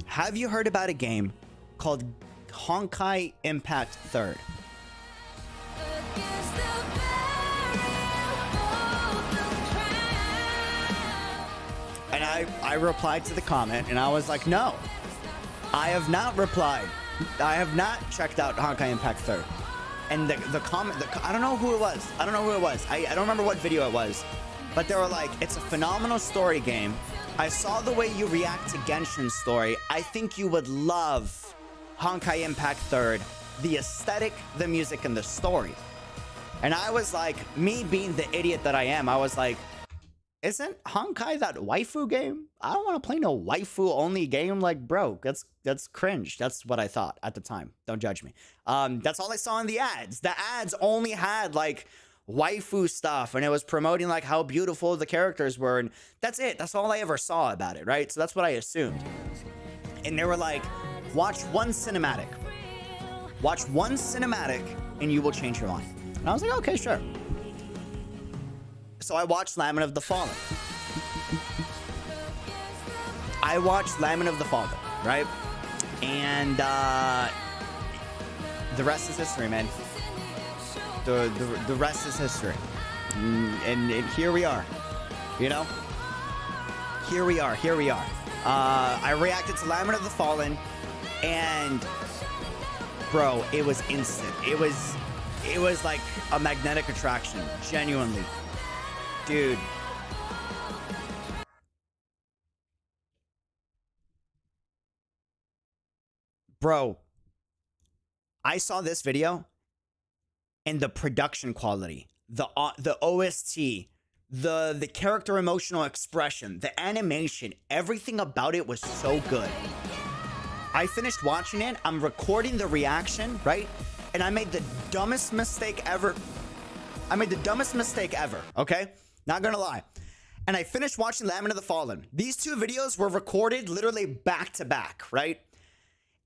Have you heard about a game called Honkai Impact 3rd? And I replied to the comment and I was like, no, I have not replied. I have not checked out Honkai Impact 3rd. And the comment, I don't know who it was. I don't remember what video it was. But they were like, it's a phenomenal story game. I saw the way you react to Genshin's story. I think you would love Honkai Impact 3rd. The aesthetic, the music, and the story. And I was like, me being the idiot that I am, I was like, isn't Honkai that waifu game? I don't want to play no waifu-only game. Like, bro, that's cringe. That's what I thought at the time. Don't judge me. That's all I saw in the ads. The ads only had, like, waifu stuff, and it was promoting like how beautiful the characters were, and that's it. That's all I ever saw about it, right? So that's what I assumed. And they were like, watch one cinematic, and you will change your mind. And I was like, okay, sure. So I watched Lament of the Fallen. Right? And the rest is history, man. The rest is history. And here we are. You know? Here we are. I reacted to Lament of the Fallen, and bro, it was instant. It was like a magnetic attraction. Genuinely. Dude. Bro, I saw this video, and the production quality, the OST, the character emotional expression, the animation, everything about it was so good. I finished watching it, I'm recording the reaction, right? And I made the dumbest mistake ever. Okay? Not gonna lie. And I finished watching Lament of the Fallen. These two videos were recorded literally back to back, right?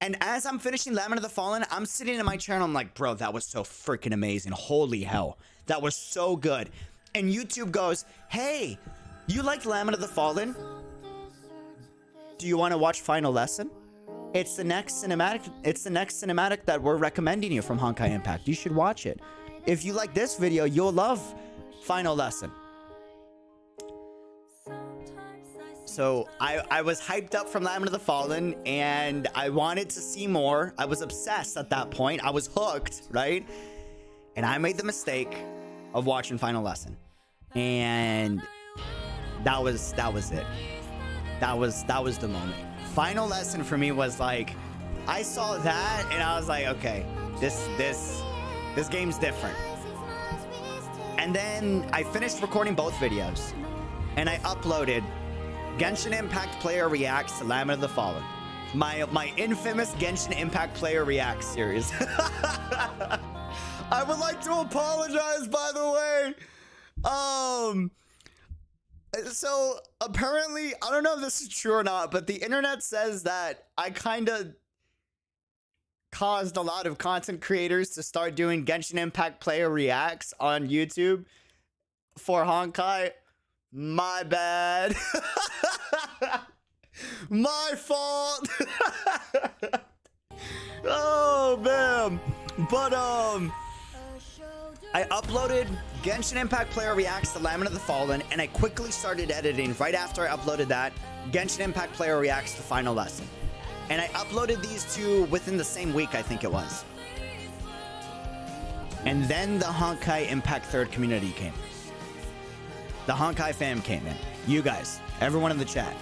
And as I'm finishing Lament of the Fallen, I'm sitting in my chair and I'm like, bro, that was so freaking amazing. Holy hell. That was so good. and YouTube goes, hey, you liked Lament of the Fallen? Do you want to watch Final Lesson? It's the next cinematic that we're recommending you from Honkai Impact. You should watch it. If you like this video, you'll love Final Lesson. So I was hyped up from Lament of the Fallen, and I wanted to see more. I was obsessed at that point. I was hooked, right? And I made the mistake of watching Final Lesson, and that was it. That was the moment. Final Lesson for me was like, I saw that and I was like, okay, this game's different. And then I finished recording both videos, and I uploaded Genshin Impact Player Reacts to Lament of the Fallen. My infamous Genshin Impact Player Reacts series. I would like to apologize, by the way. So apparently, I don't know if this is true or not, but the internet says that I kind of caused a lot of content creators to start doing Genshin Impact Player Reacts on YouTube for Honkai. My bad. My fault. Oh, man. But, I uploaded Genshin Impact Player Reacts to Lament of the Fallen, and I quickly started editing right after I uploaded that Genshin Impact Player Reacts to Final Lesson. And I uploaded these two within the same week, I think it was. And then the Honkai Impact 3rd community came. The Honkai fam came in. You guys, everyone in the chat.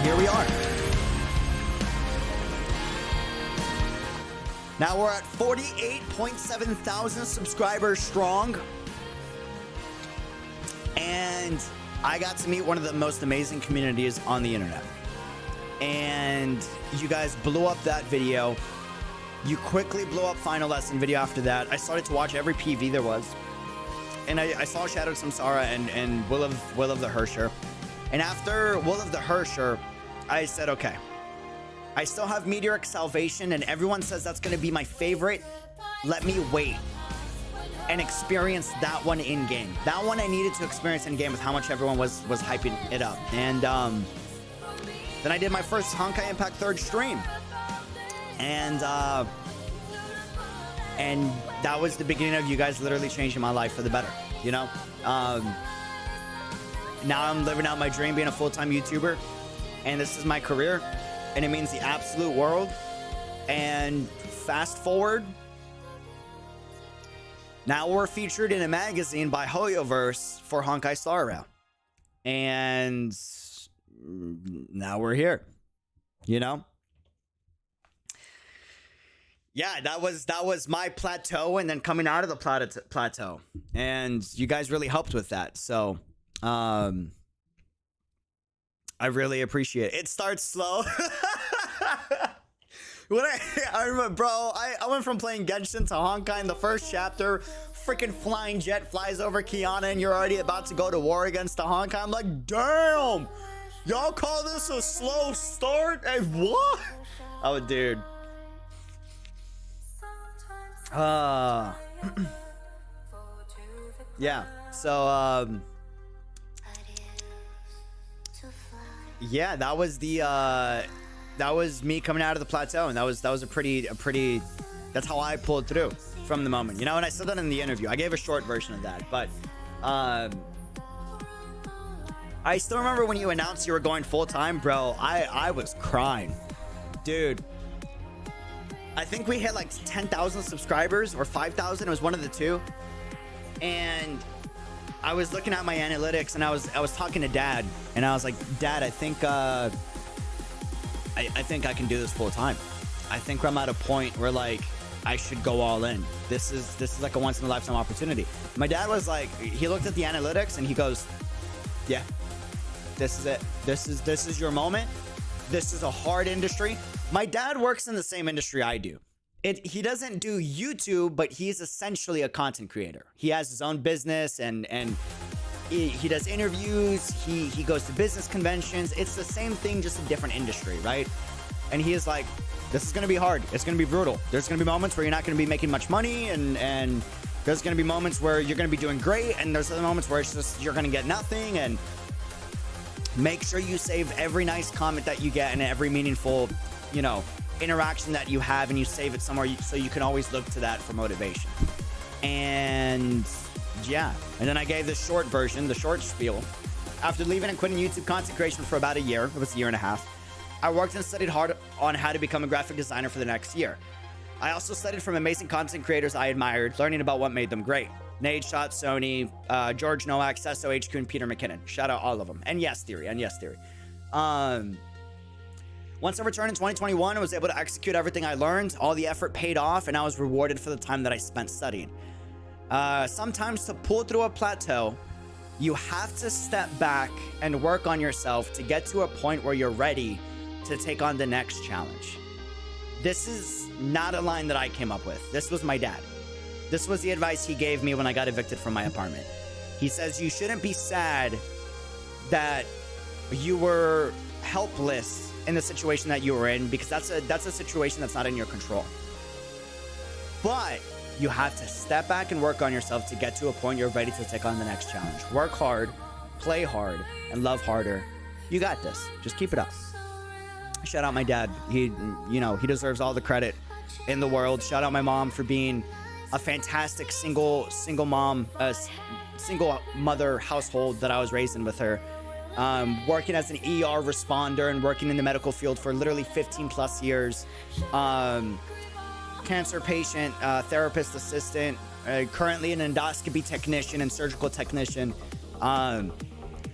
Here we are. Now we're at 48.7 thousand subscribers strong. And I got to meet one of the most amazing communities on the internet. And you guys blew up that video. You quickly blew up Final Lesson video after that. I started to watch every PV there was. And I saw Shadow Samsara and Will of the Hersher. And after Will of the Hersher, I said, okay, I still have Meteoric Salvation, and everyone says that's going to be my favorite. Let me wait and experience that one in game. That one I needed to experience in game with how much everyone was hyping it up. And then I did my first Honkai Impact 3rd stream, and that was the beginning of you guys literally changing my life for the better. You know, now I'm living out my dream, being a full-time YouTuber. And this is my career, and it means the absolute world. And fast forward, now we're featured in a magazine by HoYoverse for Honkai Star Rail. And now we're here, you know? Yeah, that was my plateau, and then coming out of the plateau. And you guys really helped with that. So, I really appreciate it. It starts slow. When I remember, bro, I went from playing Genshin to Honkai in the first chapter. Freaking flying jet flies over Kiana, and you're already about to go to war against the Honkai. I'm like, damn, y'all call this a slow start? Hey, what? Oh, dude. Yeah. So, yeah, that was me coming out of the plateau, and that was a pretty that's how I pulled through from the moment, you know. And I said that in the interview. I gave a short version of that, but I still remember when you announced you were going full-time, bro. I was crying, dude. I think we hit like 10,000 subscribers or 5,000. It was one of the two, and I was looking at my analytics, and I was talking to Dad, and I was like, Dad, I think I think I can do this full time. I think I'm at a point where like I should go all in. This is like a once in a lifetime opportunity. My dad was like, he looked at the analytics and he goes, yeah, this is it. This is your moment. This is a hard industry. My dad works in the same industry I do. He doesn't do YouTube, but he's essentially a content creator. He has his own business, and he does interviews, he goes to business conventions. It's the same thing, just a different industry, right? And he is like, this is going to be hard. It's going to be brutal. There's going to be moments where you're not going to be making much money, and there's going to be moments where you're going to be doing great, and there's other moments where it's just you're going to get nothing. And make sure you save every nice comment that you get and every meaningful, you know, interaction that you have, and you save it somewhere so you can always look to that for motivation. And yeah, and then I gave the short version, the short spiel. After leaving and quitting YouTube content creation for about a year, it was a year and a half, I worked and studied hard on how to become a graphic designer for the next year. I also studied from amazing content creators I admired, learning about what made them great. Nate Shot, Sony, George Nowak, Sesso HQ, and Peter Mckinnon. Shout out all of them. And Yes Theory, Once I returned in 2021, I was able to execute everything I learned. All the effort paid off, and I was rewarded for the time that I spent studying. Sometimes to pull through a plateau, you have to step back and work on yourself to get to a point where you're ready to take on the next challenge. This is not a line that I came up with. This was my dad. This was the advice he gave me when I got evicted from my apartment. He says, you shouldn't be sad that you were helpless in the situation that you were in, because that's a situation that's not in your control. But you have to step back and work on yourself to get to a point you're ready to take on the next challenge. Work hard, play hard, and love harder. You got this. Just keep it up. Shout out my dad. He deserves all the credit in the world. Shout out my mom for being a fantastic single mom, single mother household that I was raised in with her. Working as an ER responder and working in the medical field for literally 15 plus years. Cancer patient, therapist assistant, currently an endoscopy technician and surgical technician,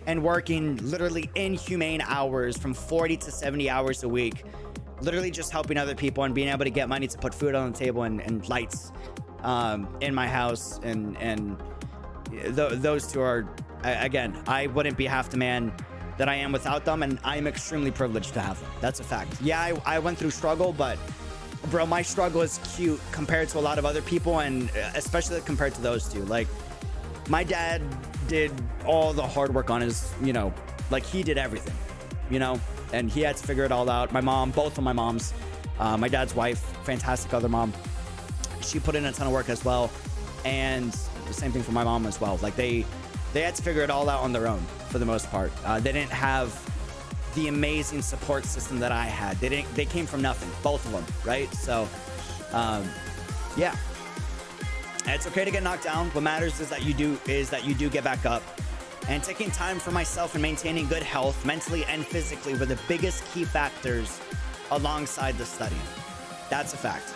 and working literally inhumane hours from 40 to 70 hours a week, literally just helping other people and being able to get money to put food on the table and lights in my house. And those two are, again, I wouldn't be half the man that I am without them, and I am extremely privileged to have them. That's a fact. Yeah, I went through struggle, but bro, my struggle is cute compared to a lot of other people, and especially compared to those two. Like, my dad did all the hard work on his, like, he did everything, and he had to figure it all out. My mom, both of my moms, my dad's wife, fantastic other mom, she put in a ton of work as well. And the same thing for my mom as well. Like, they had to figure it all out on their own for the most part. They didn't have the amazing support system that I had. They came from nothing, both of them, right? So, yeah. It's okay to get knocked down. What matters is that you do get back up. And taking time for myself and maintaining good health, mentally and physically, were the biggest key factors alongside the studying. That's a fact.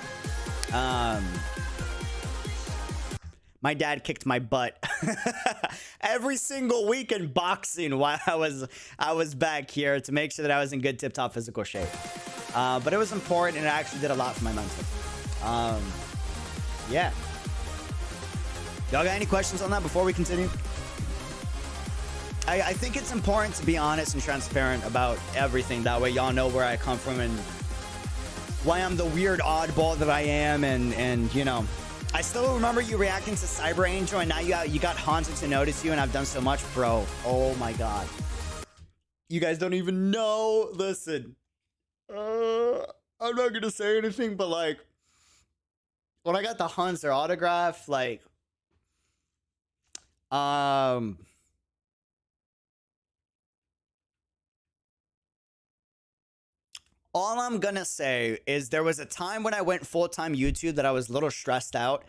My dad kicked my butt every single week in boxing while I was back here to make sure that I was in good tip-top physical shape. But it was important, and it actually did a lot for my mental. Yeah. Y'all got any questions on that before we continue? I think it's important to be honest and transparent about everything. That way y'all know where I come from and why I'm the weird oddball that I am. And I still remember you reacting to Cyber Angel, and now you got Hanzo to notice you, and I've done so much, bro. Oh my god. You guys don't even know. Listen. I'm not gonna say anything, but like, when I got the Hanzo autograph, like, all I'm gonna say is there was a time when I went full-time YouTube that I was a little stressed out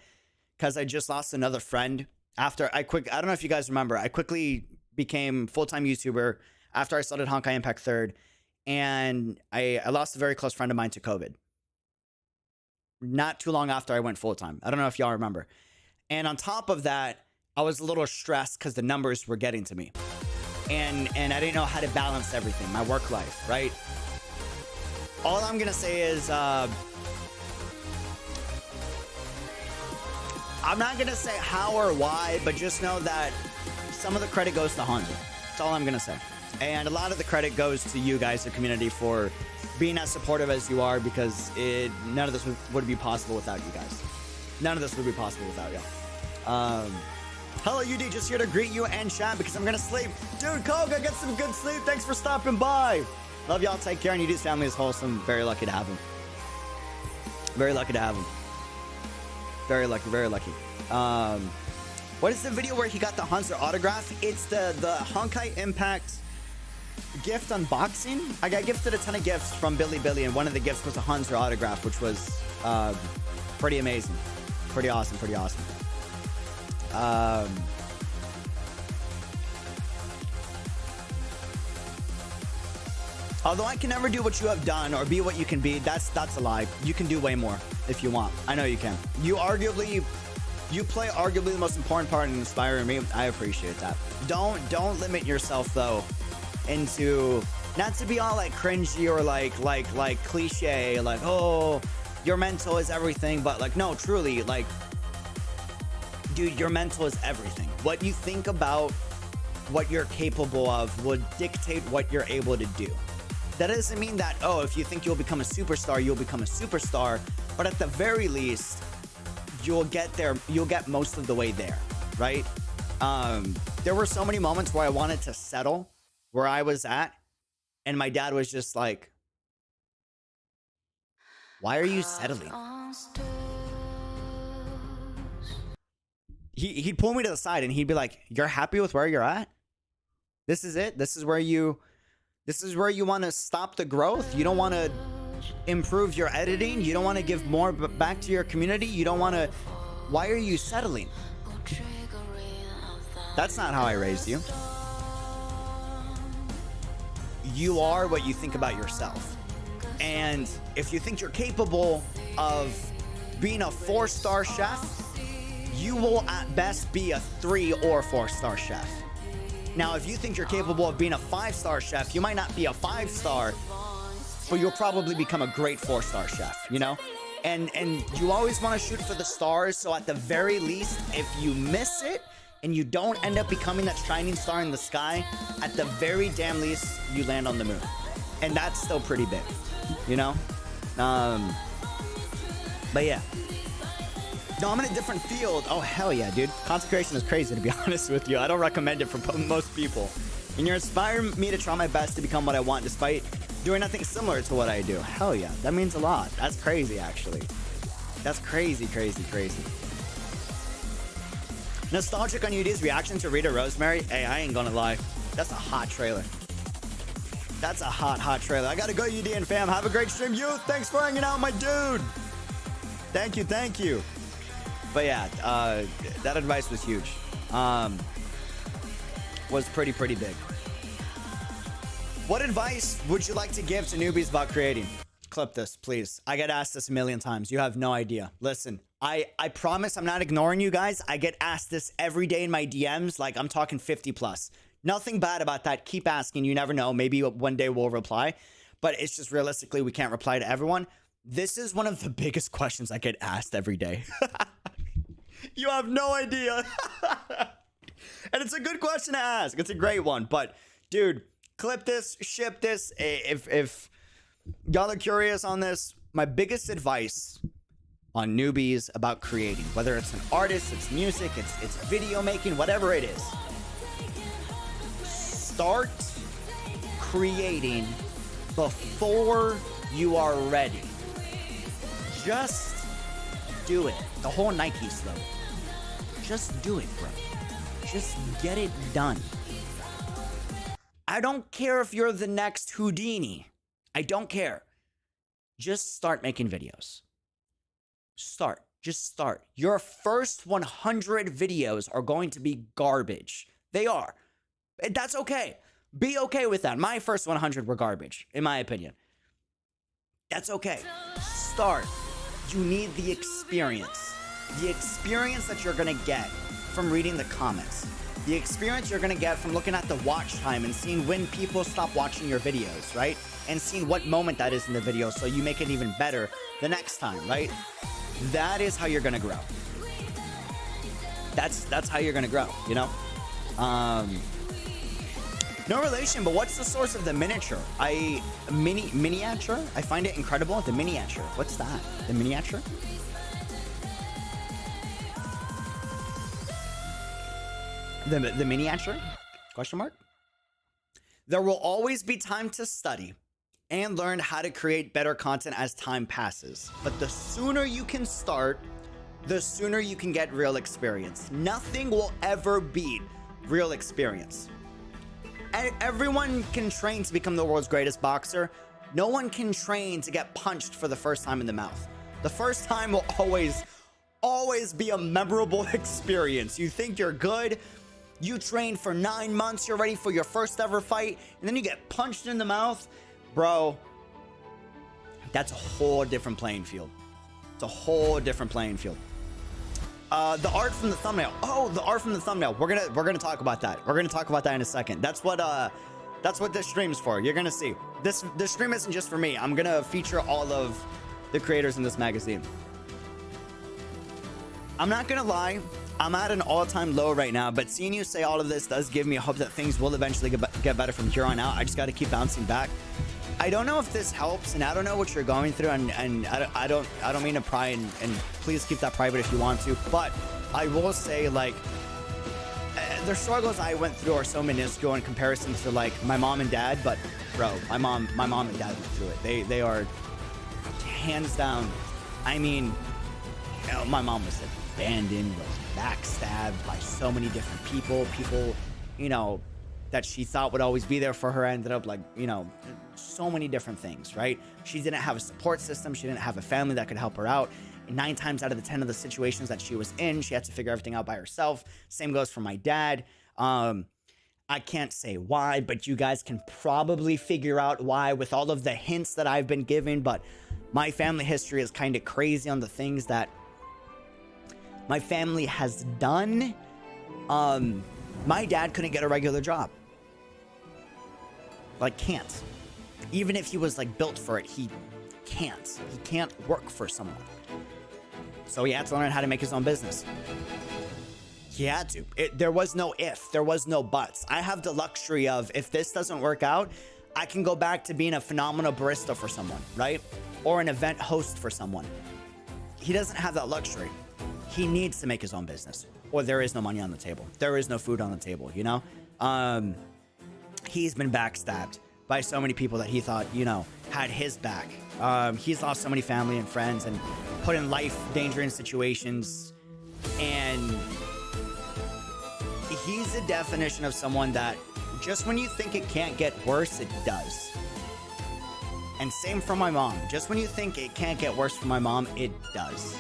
because I just lost another friend. After I don't know if you guys remember, I quickly became full-time YouTuber after I started Honkai Impact 3rd, and I lost a very close friend of mine to COVID. Not too long after I went full-time. I don't know if y'all remember. And on top of that, I was a little stressed because the numbers were getting to me. And I didn't know how to balance everything, my work life, right? All I'm gonna say is, I'm not gonna say how or why, but just know that some of the credit goes to Hanzo. That's all I'm gonna say. And a lot of the credit goes to you guys, the community, for being as supportive as you are, because none of this would be possible without you guys. None of this would be possible without y'all. Hello, UD. Just here to greet you and chat because I'm gonna sleep. Dude, Koga, get some good sleep. Thanks for stopping by. Love y'all. Take care. And UD's family is wholesome. Very lucky to have him. Very lucky to have him. Very lucky. Very lucky. What is the video where he got the Hunter autograph? It's the Honkai Impact gift unboxing. I got gifted a ton of gifts from Billy, and one of the gifts was a Hunter autograph, which was pretty amazing. Pretty awesome. Although I can never do what you have done or be what you can be, that's a lie. You can do way more if you want. I know you can. You play arguably the most important part in inspiring me. I appreciate that. Don't limit yourself though into, not to be all like cringy or like cliche, like, oh, your mental is everything, but like, no, truly, like, dude, your mental is everything. What you think about what you're capable of will dictate what you're able to do. That doesn't mean that, oh, if you think you'll become a superstar, you'll become a superstar, but at the very least, you'll get there. You'll get most of the way there, right? There were so many moments where I wanted to settle where I was at, and my dad was just like, why are you settling? He'd pull me to the side and he'd be like, you're happy with where you're at? This is it? This is where you want to stop the growth? You don't want to improve your editing? You don't want to give more back to your community? You don't want to... Why are you settling? That's not how I raised you. You are what you think about yourself. And if you think you're capable of being a 4-star chef, you will at best be a 3 or 4-star chef. Now, if you think you're capable of being a 5-star chef, you might not be a 5-star, but you'll probably become a great 4-star chef, you know? And you always want to shoot for the stars, so at the very least, if you miss it and you don't end up becoming that shining star in the sky, at the very damn least, you land on the moon. And that's still pretty big, you know? But yeah. No, I'm in a different field. Oh, hell yeah, dude. Consecration is crazy, to be honest with you. I don't recommend it for most people. And you're inspiring me to try my best to become what I want, despite doing nothing similar to what I do. Hell yeah, that means a lot. That's crazy, actually. That's crazy. Nostalgic on UD's reaction to Rita Rosemary. Hey, I ain't gonna lie. That's a hot trailer. That's a hot trailer. I gotta go, UD and fam. Have a great stream. You, thanks for hanging out, my dude. Thank you. But yeah, that advice was huge. Was pretty big. What advice would you like to give to newbies about creating? Clip this, please. I get asked this a million times. You have no idea. Listen, I promise I'm not ignoring you guys. I get asked this every day in my DMs. Like, I'm talking 50 plus. Nothing bad about that. Keep asking. You never know. Maybe one day we'll reply. But it's just realistically, we can't reply to everyone. This is one of the biggest questions I get asked every day. You have no idea. And it's a good question to ask. It's a great one. But, dude, clip this, ship this. If y'all are curious on this, my biggest advice on newbies about creating, whether it's an artist, it's music, it's video making, whatever it is, start creating before you are ready. Just do it. The whole Nike slogan. Just do it, bro. Just get it done. I don't care if you're the next Houdini. I don't care. Just start making videos. Just start. Your first 100 videos are going to be garbage. They are. And that's okay. Be okay with that. My first 100 were garbage, in my opinion. That's okay. Start. You need the experience. The experience that you're going to get from reading the comments. The experience you're going to get from looking at the watch time and seeing when people stop watching your videos, right? And seeing what moment that is in the video so you make it even better the next time, right? That is how you're going to grow. That's how you're going to grow, you know? No relation, but what's the source of the miniature? Miniature? I find it incredible. The miniature. What's that? The miniature? the miniature? Question mark? There will always be time to study and learn how to create better content as time passes. But the sooner you can start, the sooner you can get real experience. Nothing will ever beat real experience. Everyone can train to become the world's greatest boxer. No one can train to get punched for the first time in the mouth. The first time will always be a memorable experience. You think you're good, you train for 9 months, you're ready for your first ever fight, and then you get punched in the mouth. Bro, that's a whole different playing field. It's a whole different playing field. The art from the thumbnail. Oh, the art from the thumbnail. We're gonna talk about that. We're gonna talk about that in a second. That's what this stream's for. You're gonna see. This stream isn't just for me. I'm gonna feature all of the creators in this magazine. I'm not gonna lie, I'm at an all-time low right now, but seeing you say all of this does give me hope that things will eventually get better from here on out. I just gotta keep bouncing back. I don't know if this helps, and I don't know what you're going through, and I don't mean to pry, and please keep that private if you want to, but I will say, like, the struggles I went through are so minuscule in comparison to, like, my mom and dad, but bro, my mom and dad went through it. They are hands down. I mean, you know, my mom was abandoned, was backstabbed by so many different people, you know, that she thought would always be there for her ended up, like, you know, so many different things, right? She didn't have a support system. She didn't have a family that could help her out. And 9 times out of the 10 of the situations that she was in, she had to figure everything out by herself. Same goes for my dad. I can't say why, but you guys can probably figure out why with all of the hints that I've been given. But my family history is kind of crazy on the things that my family has done. My dad couldn't get a regular job. Like, can't. Even if he was, like, built for it, he can't. He can't work for someone. So he had to learn how to make his own business. He had to. There was no if. There was no buts. I have the luxury of, if this doesn't work out, I can go back to being a phenomenal barista for someone, right? Or an event host for someone. He doesn't have that luxury. He needs to make his own business, or there is no money on the table. There is no food on the table, you know? He's been backstabbed by so many people that he thought, you know, had his back. He's lost so many family and friends and put in life-endangering situations. And he's the definition of someone that just when you think it can't get worse, it does. And same for my mom. Just when you think it can't get worse for my mom, it does.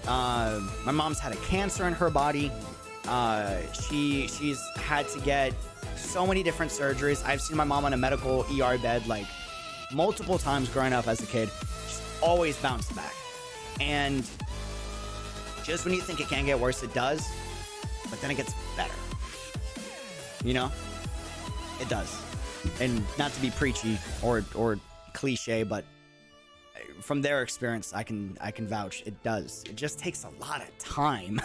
My mom's had a cancer in her body. She's had to get so many different surgeries. I've seen my mom on a medical ER bed like multiple times growing up as a kid. She's always bounced back. And just when you think it can't get worse, it does. But then it gets better. You know? It does. And not to be preachy or cliche, but from their experience, I can vouch it does. It just takes a lot of time.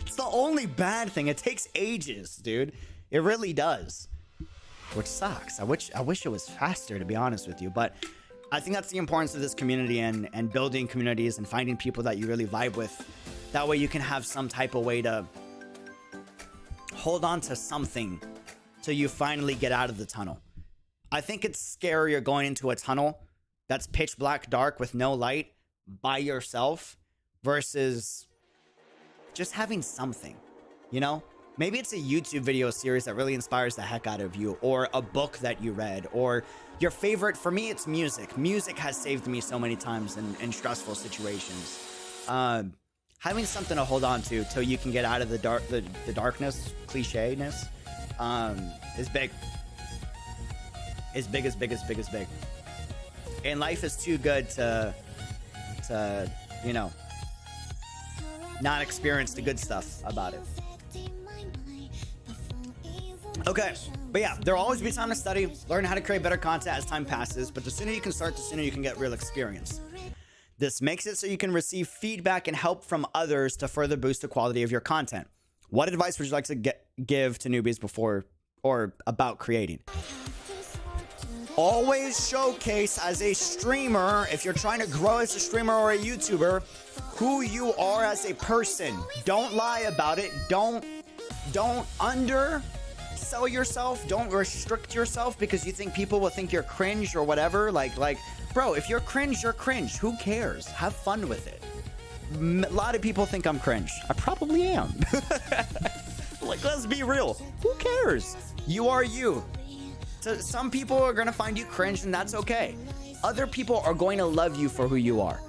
It's the only bad thing. It takes ages, dude. It really does. Which sucks. I wish it was faster, to be honest with you. But I think that's the importance of this community and building communities and finding people that you really vibe with. That way you can have some type of way to hold on to something till you finally get out of the tunnel. I think it's scarier going into a tunnel that's pitch black dark with no light by yourself versus just having something, you know? Maybe it's a YouTube video series that really inspires the heck out of you, or a book that you read, or your favorite. For me, it's music. Music has saved me so many times in stressful situations. Having something to hold on to till you can get out of the darkness, cliche-ness, is big. Is big, as big, as big, as big. And life is too good to you know, not experience the good stuff about it. Okay, but yeah, there'll always be time to study, learn how to create better content as time passes, but the sooner you can start, the sooner you can get real experience. This makes it so you can receive feedback and help from others to further boost the quality of your content. What advice would you like to give to newbies before or about creating? Always showcase as a streamer, if you're trying to grow as a streamer or a YouTuber, who you are as a person. Don't lie about it. Don't Don't undersell yourself. Don't restrict yourself because you think people will think you're cringe or whatever. Like, bro, if you're cringe, you're cringe. Who cares? Have fun with it. A lot of people think I'm cringe. I probably am. Like, let's be real. Who cares? You are you. So some people are gonna find you cringe, and that's okay. Other people are going to love you for who you are.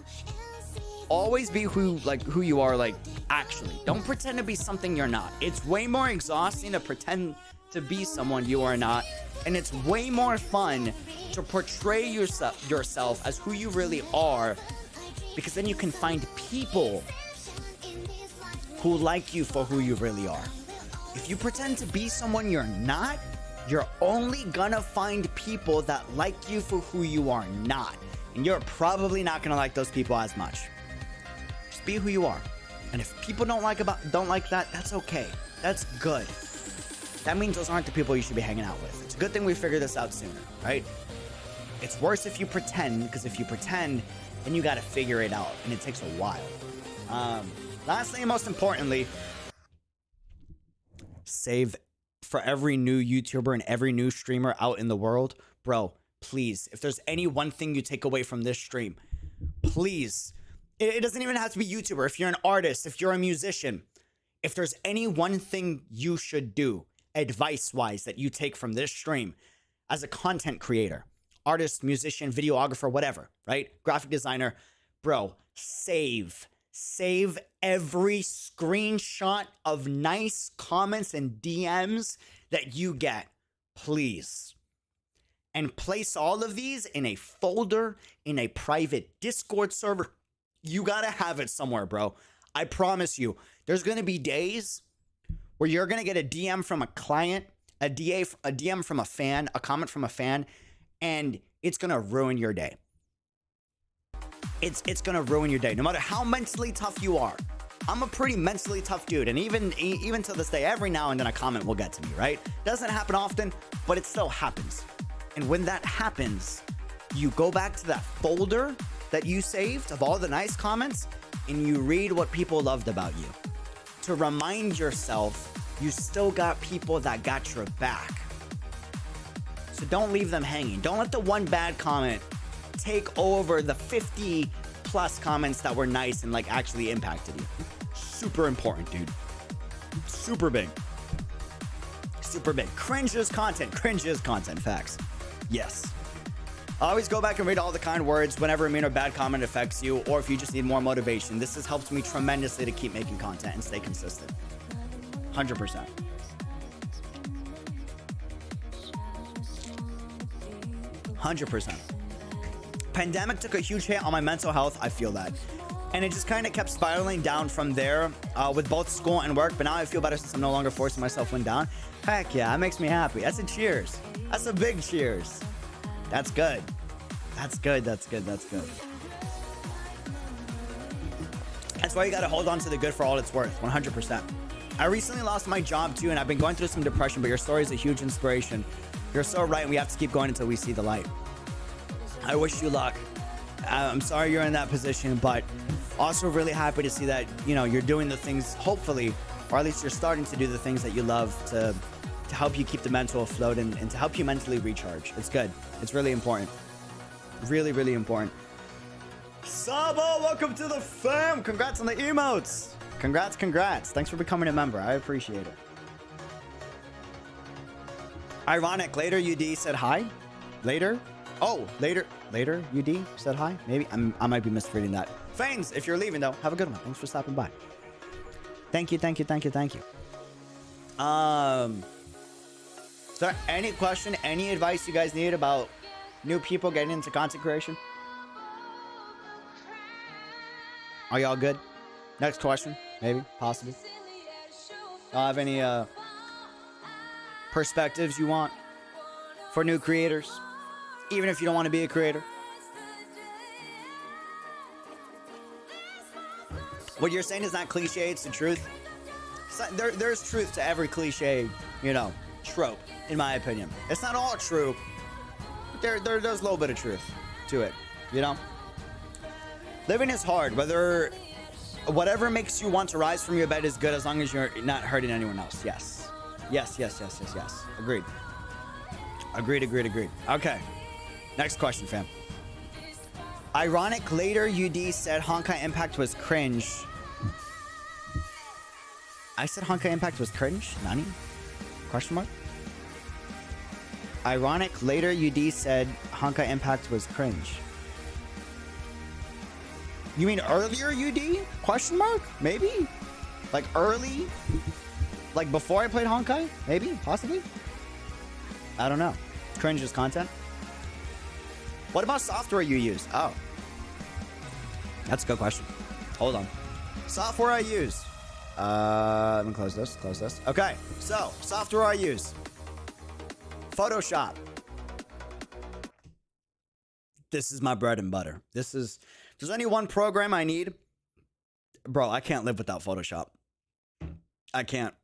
Always be who you are, like, actually. Don't pretend to be something you're not. It's way more exhausting to pretend to be someone you are not, and it's way more fun to portray yourself as who you really are, because then you can find people who like you for who you really are. If you pretend to be someone you're not, you're only gonna find people that like you for who you are not. And you're probably not gonna like those people as much. Just be who you are. And if people don't like that, that's okay. That's good. That means those aren't the people you should be hanging out with. It's a good thing we figured this out sooner, right? It's worse if you pretend, because if you pretend, then you gotta figure it out, and it takes a while. Lastly and most importantly, save for every new YouTuber and every new streamer out in the world. Bro, please, if there's any one thing you take away from this stream, please, it doesn't even have to be YouTuber. If you're an artist, if you're a musician, if there's any one thing you should do, advice-wise, that you take from this stream as a content creator, artist, musician, videographer, whatever, right? Graphic designer, bro, save every screenshot of nice comments and DMs that you get, please. And place all of these in a folder, in a private Discord server. You gotta have it somewhere, bro. I promise you, there's gonna be days where you're gonna get a DM from a client, a DM from a fan, a comment from a fan, and it's gonna ruin your day. It's gonna ruin your day, no matter how mentally tough you are. I'm a pretty mentally tough dude, and even to this day, every now and then a comment will get to me, right? Doesn't happen often, but it still happens. And when that happens, you go back to that folder that you saved of all the nice comments, and you read what people loved about you. To remind yourself, you still got people that got your back. So don't leave them hanging. Don't let the one bad comment take over the 50 plus comments that were nice and like actually impacted you. Super important, dude. Super big. Super big. Cringe is content. Cringe is content. Facts. Yes. Always go back and read all the kind words whenever a mean or bad comment affects you, or if you just need more motivation. This has helped me tremendously to keep making content and stay consistent. 100%. 100%. Pandemic took a huge hit on my mental health. I feel that. And it just kind of kept spiraling down from there with both school and work. But now I feel better since I'm no longer forcing myself when down. Heck yeah, that makes me happy. That's a cheers. That's a big cheers. That's good. That's good. That's good. That's good. That's why you got to hold on to the good for all it's worth. 100%. I recently lost my job too, and I've been going through some depression, but your story is a huge inspiration. You're so right, and we have to keep going until we see the light. I wish you luck. I'm sorry you're in that position, but also really happy to see that, you know, you're doing the things, hopefully, or at least you're starting to do the things that you love to help you keep the mental afloat and to help you mentally recharge. It's good. It's really important. Really, really important. Sabo, welcome to the fam. Congrats on the emotes. Congrats. Thanks for becoming a member. I appreciate it. Ironic, later UD said hi. Later? Oh, later UD said hi. Maybe I might be misreading that. Fanes, if you're leaving though, have a good one. Thanks for stopping by. Thank you. Is there any question, any advice you guys need about new people getting into content creation? Are y'all good? Next question, maybe, possibly. Y'all have any perspectives you want for new creators, even if you don't want to be a creator? What you're saying is not cliche, it's the truth. There's truth to every cliche, you know, trope, in my opinion. It's not all true. There's a little bit of truth to it, you know? Living is hard, whether whatever makes you want to rise from your bed is good as long as you're not hurting anyone else. Yes. Yes, yes, yes, yes, yes. Agreed. Agreed, agreed, agreed. Okay. Next question, fam. Ironic, later UD said Honkai Impact was cringe. I said Honkai Impact was cringe? Nani? Question mark? Ironic, later UD said Honkai Impact was cringe. You mean earlier UD? Question mark? Maybe? Like early? Like before I played Honkai? Maybe? Possibly? I don't know. Cringe is content? What about software you use? Oh. That's a good question. Hold on. Software I use. Let me close this. Close this. Okay. So, software I use. Photoshop. This is my bread and butter. This is... If there's any one program I need... Bro, I can't live without Photoshop. I can't.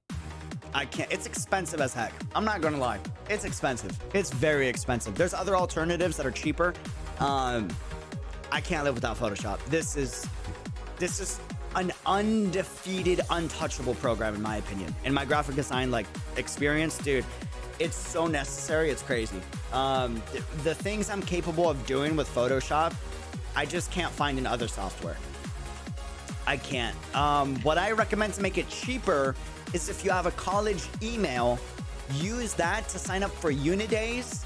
I can't. It's expensive as heck. I'm not gonna lie. It's expensive. It's very expensive. There's other alternatives that are cheaper. I can't live without Photoshop. This is an undefeated, untouchable program in my opinion. In my graphic design like experience, dude, it's so necessary. It's crazy. The things I'm capable of doing with Photoshop, I just can't find in other software. I can't. What I recommend to make it cheaper is if you have a college email, use that to sign up for Unidays,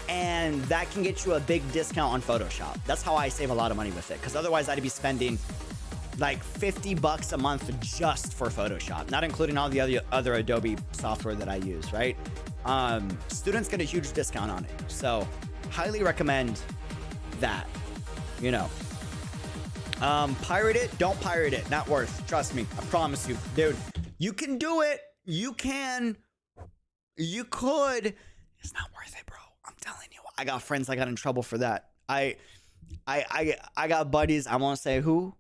and that can get you a big discount on Photoshop. That's how I save a lot of money with it, because otherwise I'd be spending like $50 a month just for Photoshop, not including all the other Adobe software that I use, right? Students get a huge discount on it, so highly recommend that, you know. Pirate it, don't pirate it, not worth, trust me, I promise you, dude. You can do it, you can, you could, it's not worth it, bro. I'm telling you, I got friends that got in trouble for that. I got buddies, I won't say who.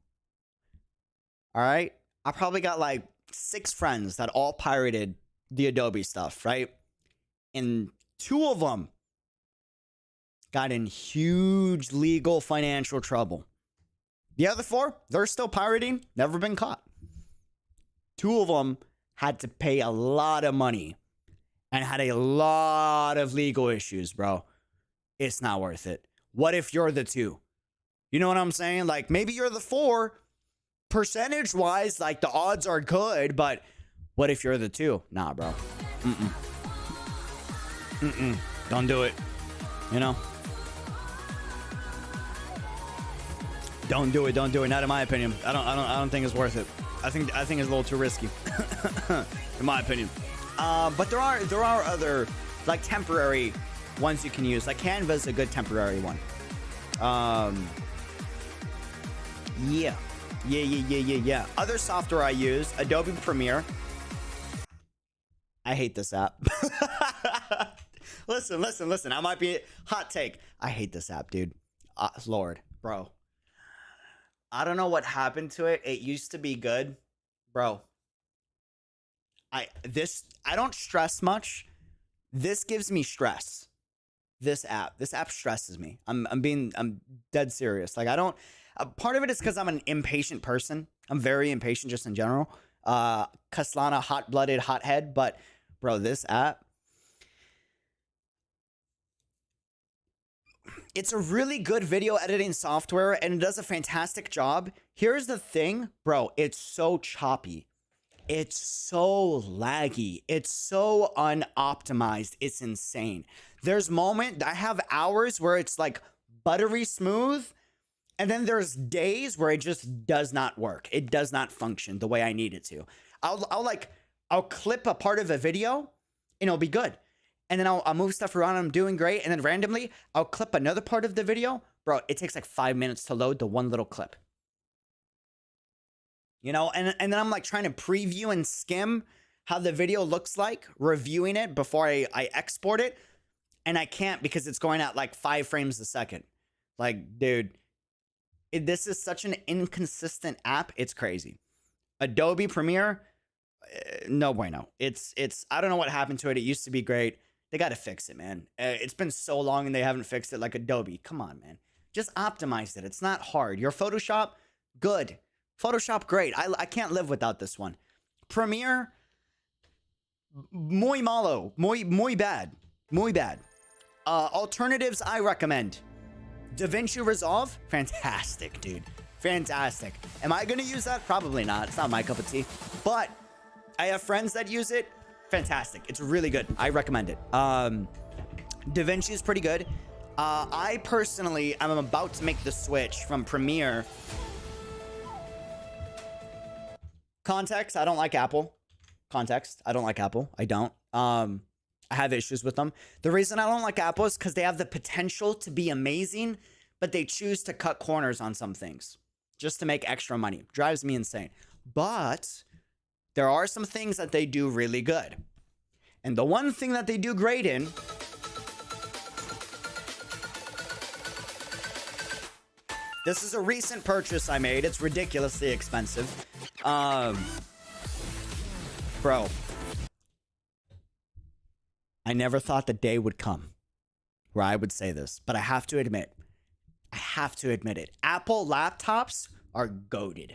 All right, I probably got like 6 friends that all pirated the Adobe stuff, right? And 2 of them got in huge legal financial trouble. The other 4, they're still pirating, never been caught. 2 of them had to pay a lot of money and had a lot of legal issues, bro. It's not worth it. What if you're the 2? You know what I'm saying? Like, maybe you're the 4. Percentage-wise, like, the odds are good, but what if you're the 2? Nah, bro. Don't do it. You know? Don't do it. Don't do it. Not in my opinion. I don't think it's worth it. I think it's a little too risky, in my opinion. But there are other like temporary ones you can use. Like Canva's a good temporary one. Yeah. Other software I use, Adobe Premiere. I hate this app. Listen. I might be hot take. I hate this app, dude. Lord, bro. I don't know what happened to it. It used to be good, bro. I don't stress much. This gives me stress. This app stresses me. I'm dead serious. Like I don't. Part of it is because I'm an impatient person. I'm very impatient just in general. Kaslana, hot-blooded, hothead. But bro, this app. It's a really good video editing software and it does a fantastic job. Here's the thing, bro, it's so choppy. It's so laggy. It's so unoptimized. It's insane. I have hours where it's like buttery smooth, and then there's days where it just does not work. It does not function the way I need it to. I'll clip a part of a video and it'll be good. And then I'll move stuff around. I'm doing great. And then randomly, I'll clip another part of the video. Bro, it takes like 5 minutes to load the one little clip. You know, and then I'm like trying to preview and skim how the video looks like, reviewing it before I export it. And I can't because it's going at like 5 frames a second. Like, dude, this is such an inconsistent app. It's crazy. Adobe Premiere, no bueno. It's I don't know what happened to it. It used to be great. They got to fix it, man. It's been so long and they haven't fixed it like Adobe. Come on, man. Just optimize it. It's not hard. Your Photoshop, good. Photoshop, great. I can't live without this one. Premiere, muy malo. Muy bad. Muy bad. Alternatives, I recommend. DaVinci Resolve, fantastic, dude. Fantastic. Am I going to use that? Probably not. It's not my cup of tea. But I have friends that use it. Fantastic. It's really good. I recommend it. DaVinci is pretty good. I personally am about to make the switch from Premiere. Context, I don't like Apple. Context, I don't like Apple. I don't. I have issues with them. The reason I don't like Apple is because they have the potential to be amazing, but they choose to cut corners on some things just to make extra money. Drives me insane. But there are some things that they do really good. And the one thing that they do great in this is a recent purchase I made. It's ridiculously expensive. Bro, I never thought the day would come where I would say this, but I have to admit it. Apple laptops are goated.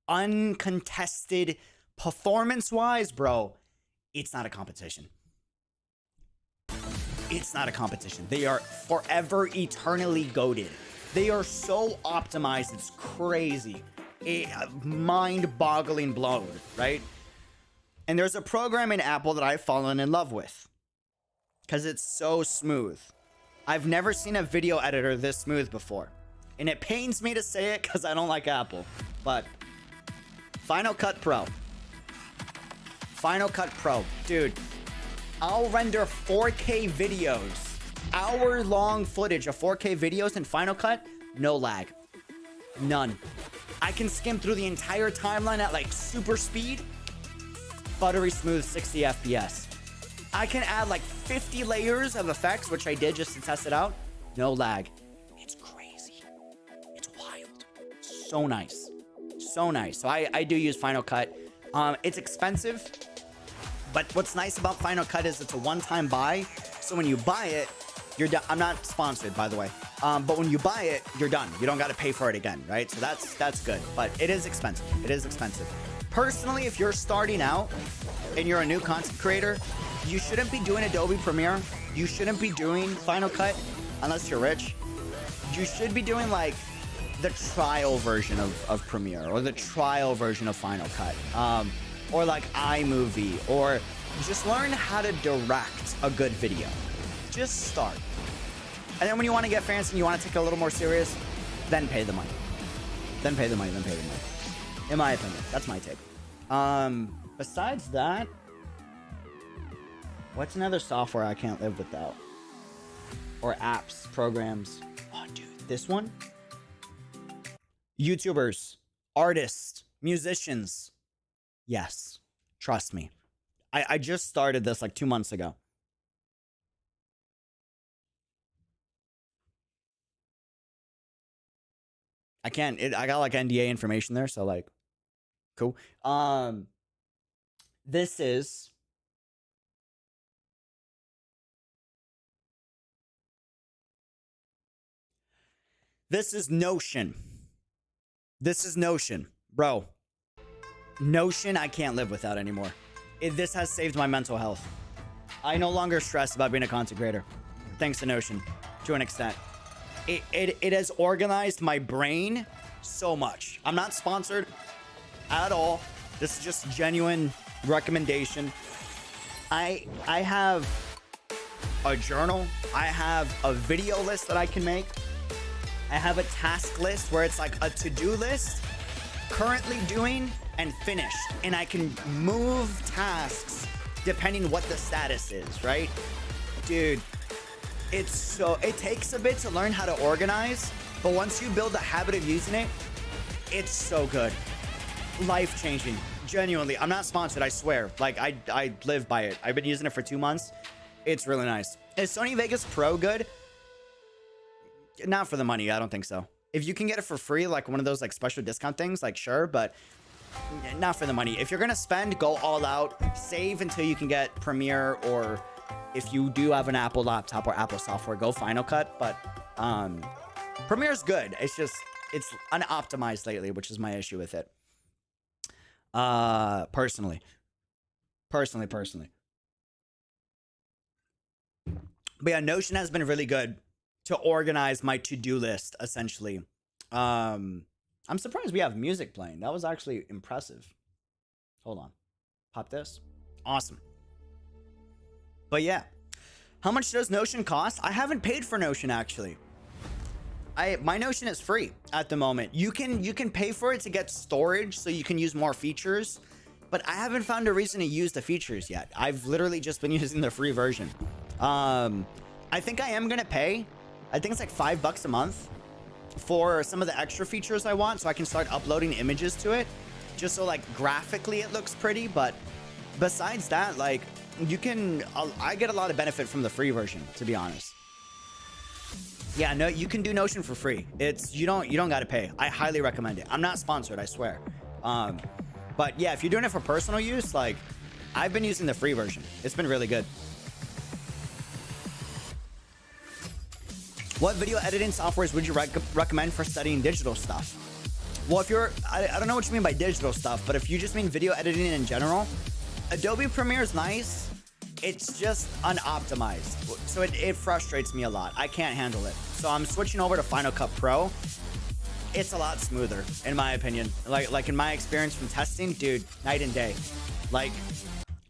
Uncontested performance-wise, bro, it's not a competition. It's not a competition. They are forever, eternally goated. They are so optimized, it's crazy. Mind-boggling blown, right? And there's a program in Apple that I've fallen in love with because it's so smooth. I've never seen a video editor this smooth before. And it pains me to say it because I don't like Apple. But Final Cut Pro. Final Cut Pro. Dude, I'll render 4K videos. Hour-long footage of 4K videos in Final Cut. No lag. None. I can skim through the entire timeline at like super speed. Buttery smooth 60 FPS. I can add like 50 layers of effects, which I did just to test it out. No lag. It's crazy. It's wild. So nice. So nice. So I do use Final Cut. It's expensive, but what's nice about Final Cut is it's a one-time buy. So when you buy it, you're done. I'm not sponsored, by the way. But when you buy it, you're done. You don't got to pay for it again, right? So that's good. But it is expensive. It is expensive. Personally, if you're starting out and you're a new content creator, you shouldn't be doing Adobe Premiere. You shouldn't be doing Final Cut unless you're rich. You should be doing like the trial version of Premiere or the trial version of Final Cut, or like iMovie, or just learn how to direct a good video. Just start. And then when you want to get fancy and you want to take it a little more serious, then pay the money. Then pay the money. In my opinion, that's my take. Besides that, what's another software I can't live without? Or apps, programs. Oh, dude, this one? YouTubers, artists, musicians. Yes, trust me. I just started this like 2 months ago. I can't. I got like NDA information there, so like, cool. This is Notion. This is Notion, bro. Notion, I can't live without anymore. This has saved my mental health. I no longer stress about being a content creator, thanks to Notion, to an extent. It has organized my brain so much. I'm not sponsored at all. This is just genuine recommendation. I have a journal. I have a video list that I can make. I have a task list where it's like a to-do list, currently doing and finished. And I can move tasks depending what the status is, right? Dude, it takes a bit to learn how to organize, but once you build the habit of using it, it's so good. Life-changing. Genuinely. I'm not sponsored, I swear. Like, I live by it. I've been using it for 2 months. It's really nice. Is Sony Vegas Pro good? Not for the money, I don't think so. If you can get it for free, like one of those like special discount things, like sure, but not for the money. If you're gonna spend, go all out. Save until you can get Premiere, or if you do have an Apple laptop or Apple software, go Final Cut. But Premiere's good. It's just it's unoptimized lately, which is my issue with it. Personally. But yeah, Notion has been really good to organize my to-do list, essentially. I'm surprised we have music playing. That was actually impressive. Hold on. Pop this. Awesome. But yeah. How much does Notion cost? I haven't paid for Notion, actually. My Notion is free at the moment. You can pay for it to get storage so you can use more features, but I haven't found a reason to use the features yet. I've literally just been using the free version. I think I am gonna pay. I think it's like $5 a month for some of the extra features I want, so I can start uploading images to it, just so like graphically it looks pretty. But besides that, like I get a lot of benefit from the free version, to be honest. Yeah, no, you can do Notion for free. You don't gotta pay. I highly recommend it. I'm not sponsored, I swear. But yeah, if you're doing it for personal use, like I've been using the free version. It's been really good. What video editing softwares would you recommend for studying digital stuff? Well, if you're, I don't know what you mean by digital stuff, but if you just mean video editing in general, Adobe Premiere is nice. It's just unoptimized. So it frustrates me a lot. I can't handle it. So I'm switching over to Final Cut Pro. It's a lot smoother, in my opinion. Like in my experience from testing, dude, night and day. Like,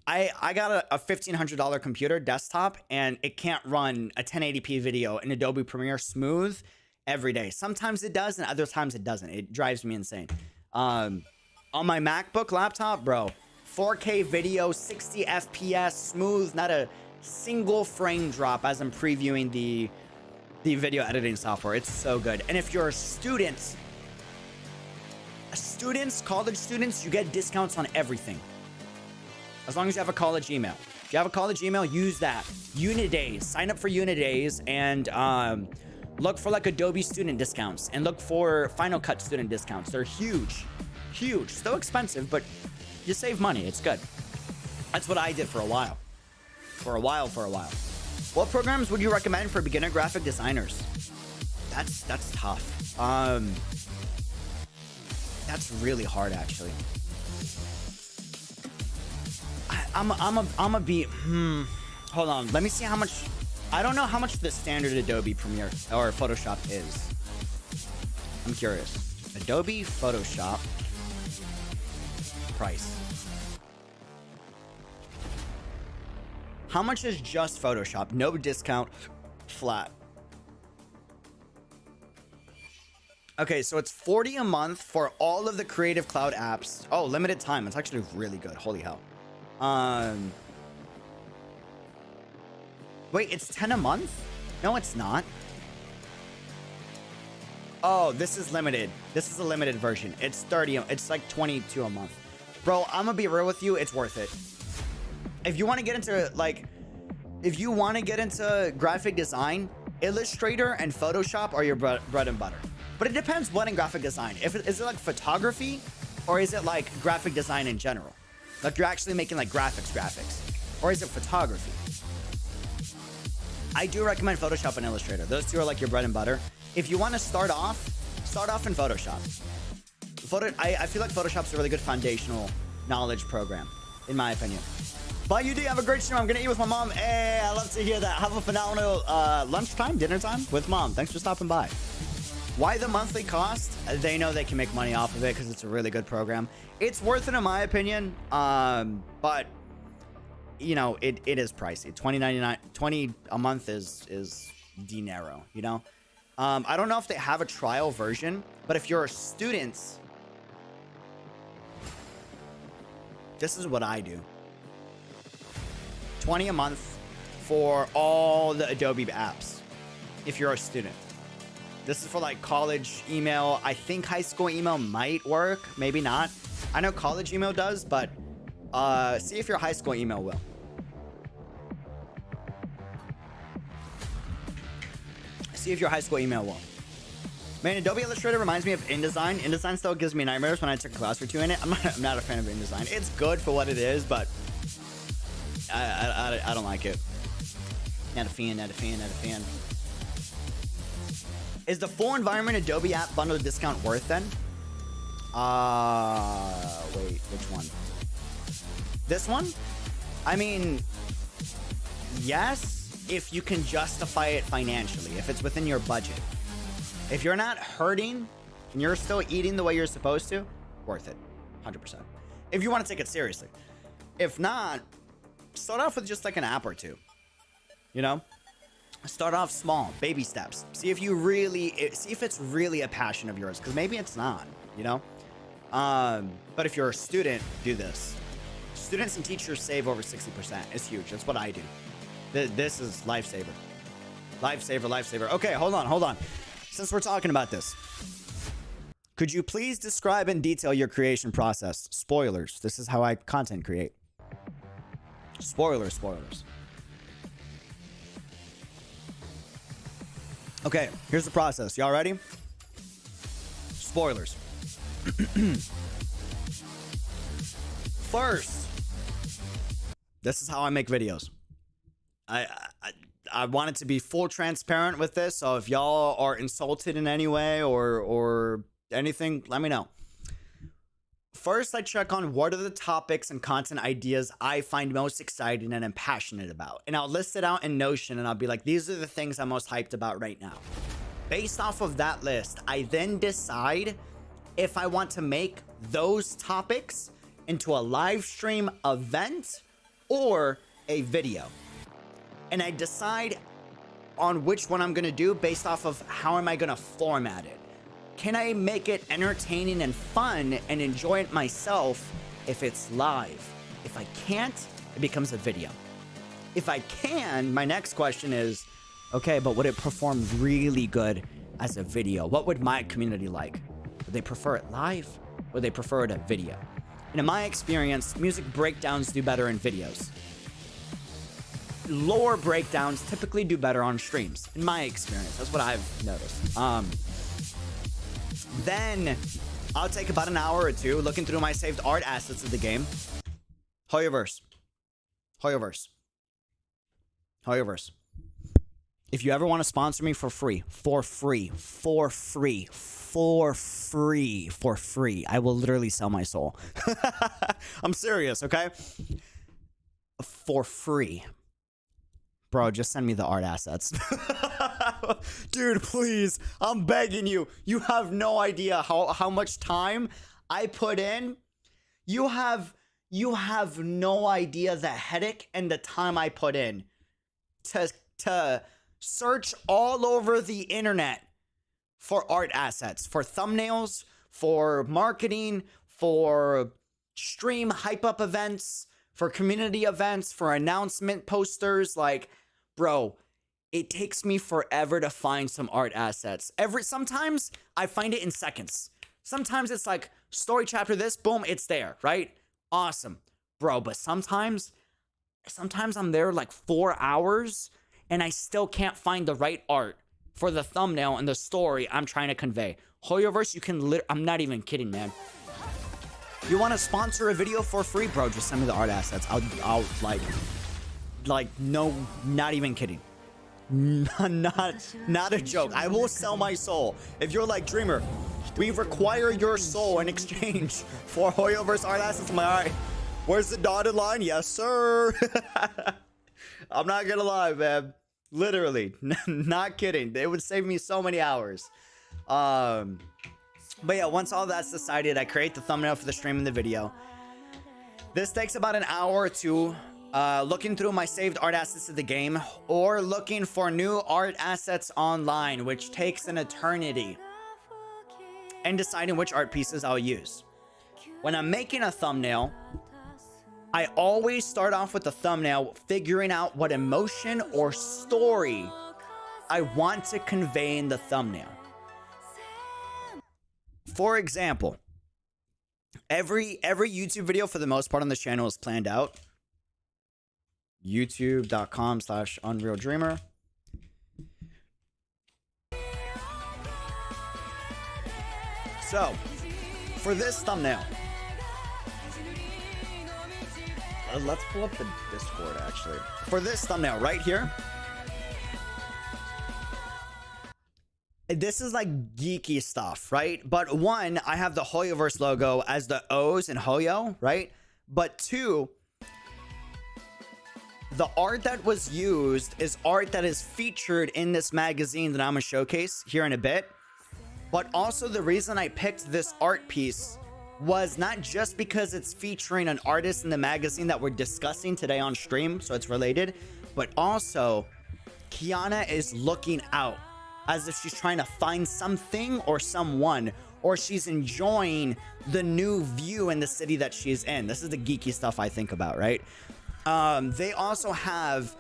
I got a $1,500 computer desktop, and it can't run a 1080p video in Adobe Premiere smooth every day. Sometimes it does, and other times it doesn't. It drives me insane. On my MacBook laptop, bro, 4K video, 60 FPS, smooth, not a single frame drop as I'm previewing the video editing software. It's so good. And if you're students, college students, you get discounts on everything. As long as you have a college email. If you have a college email, use that. Unidays. Sign up for Unidays and look for like Adobe student discounts and look for Final Cut student discounts. They're huge. Huge. Still expensive, but you save money. It's good. That's what I did for a while. For a while. What programs would you recommend for beginner graphic designers? That's tough. That's really hard, actually. I'm a be. Hold on. Let me see how much. I don't know how much the standard Adobe Premiere or Photoshop is. I'm curious. Adobe Photoshop price. How much is just Photoshop? No discount, flat. Okay, so it's $40 a month for all of the Creative Cloud apps. Oh, limited time. It's actually really good. Holy hell. Wait, it's 10 a month? No, it's not. Oh, this is limited. This is a limited version. It's 30. It's like 22 a month. Bro, I'm gonna be real with you. It's worth it. If you want to get into graphic design, Illustrator and Photoshop are your bread and butter. But it depends what in graphic design. Is it like photography, or is it like graphic design in general? Like you're actually making like graphics, or is it photography? I do recommend Photoshop and Illustrator. Those two are like your bread and butter. If you want to start off in Photoshop. I feel like Photoshop's a really good foundational knowledge program, in my opinion. But you do have a great stream. I'm gonna eat with my mom. Hey, I love to hear that. Have a phenomenal lunchtime, dinner time with mom. Thanks for stopping by. Why the monthly cost? They know they can make money off of it because it's a really good program. It's worth it in my opinion. But you know, it is pricey. $20 a month is dinero, you know? I don't know if they have a trial version, but if you're a student, this is what I do. $20 a month for all the Adobe apps if you're a student. This is for like college email. I think high school email might work, maybe not. I know college email does, but see if your high school email will. See if your high school email will. Man, Adobe Illustrator reminds me of InDesign. InDesign still gives me nightmares when I took a class or two in it. I'm not a fan of InDesign. It's good for what it is, but I don't like it. Not a fan. Is the full environment Adobe app bundle discount worth then? Wait, which one? This one? I mean, yes, if you can justify it financially, if it's within your budget. If you're not hurting and you're still eating the way you're supposed to, worth it, 100%. If you want to take it seriously. If not, start off with just like an app or two, you know? Start off small, baby steps. See if it's really a passion of yours, because maybe it's not, you know? But if you're a student, do this. Students and teachers save over 60%. It's huge. That's what I do. This is lifesaver. Lifesaver. Okay, hold on. Since we're talking about this, could you please describe in detail your creation process? Spoilers. This is how I content create. Spoilers. Okay, here's the process. Y'all ready? Spoilers. First, this is how I make videos. I want it to be full transparent with this, so if y'all are insulted in any way or anything, let me know. First, I check on what are the topics and content ideas I find most exciting and am passionate about. And I'll list it out in Notion and I'll be like, these are the things I'm most hyped about right now. Based off of that list, I then decide if I want to make those topics into a live stream event or a video. And I decide on which one I'm going to do based off of how am I going to format it. Can I make it entertaining and fun and enjoy it myself if it's live? If I can't, it becomes a video. If I can, my next question is, okay, but would it perform really good as a video? What would my community like? Would they prefer it live? Would they prefer it a video? And in my experience, music breakdowns do better in videos. Lore breakdowns typically do better on streams, in my experience. That's what I've noticed. Then I'll take about an hour or two looking through my saved art assets of the game. HoYoverse. If you ever want to sponsor me for free, I will literally sell my soul. I'm serious, okay? For free. Bro, just send me the art assets. Dude, please. I'm begging you. You have no idea how much time I put in. You have no idea the headache and the time I put in to search all over the internet for art assets, for thumbnails, for marketing, for stream hype up events, for community events, for announcement posters. Like, bro, it takes me forever to find some art assets. Sometimes I find it in seconds. Sometimes it's like story chapter this, boom, it's there, right? Awesome. Bro, but sometimes I'm there like 4 hours and I still can't find the right art for the thumbnail and the story I'm trying to convey. HoYoverse, you can I'm not even kidding, man. You want to sponsor a video for free, bro? Just send me the art assets. I'll like no, not even kidding. Not a joke. I will sell my soul. If you're like, Dreamer, we require your soul in exchange for HoYoverse art assets. I'm like, all right, where's the dotted line? Yes, sir. I'm not gonna lie, man. Literally, not kidding. It would save me so many hours. But yeah, once all that's decided, I create the thumbnail for the stream and the video. This takes about an hour or two, looking through my saved art assets of the game or looking for new art assets online, which takes an eternity, and deciding which art pieces I'll use. When I'm making a thumbnail, I always start off with the thumbnail, figuring out what emotion or story I want to convey in the thumbnail. For example, every YouTube video for the most part on this channel is planned out. youtube.com/UnrealDreamer. So, for this thumbnail, let's pull up the Discord actually. For this thumbnail right here, this is like geeky stuff, right? But one, I have the HoYoverse logo as the O's in Hoyo, right? But two, the art that was used is art that is featured in this magazine that I'm gonna showcase here in a bit. But also the reason I picked this art piece was not just because it's featuring an artist in the magazine that we're discussing today on stream, so it's related, but also Kiana is looking out as if she's trying to find something or someone, or she's enjoying the new view in the city that she's in. This is the geeky stuff I think about, right? They also have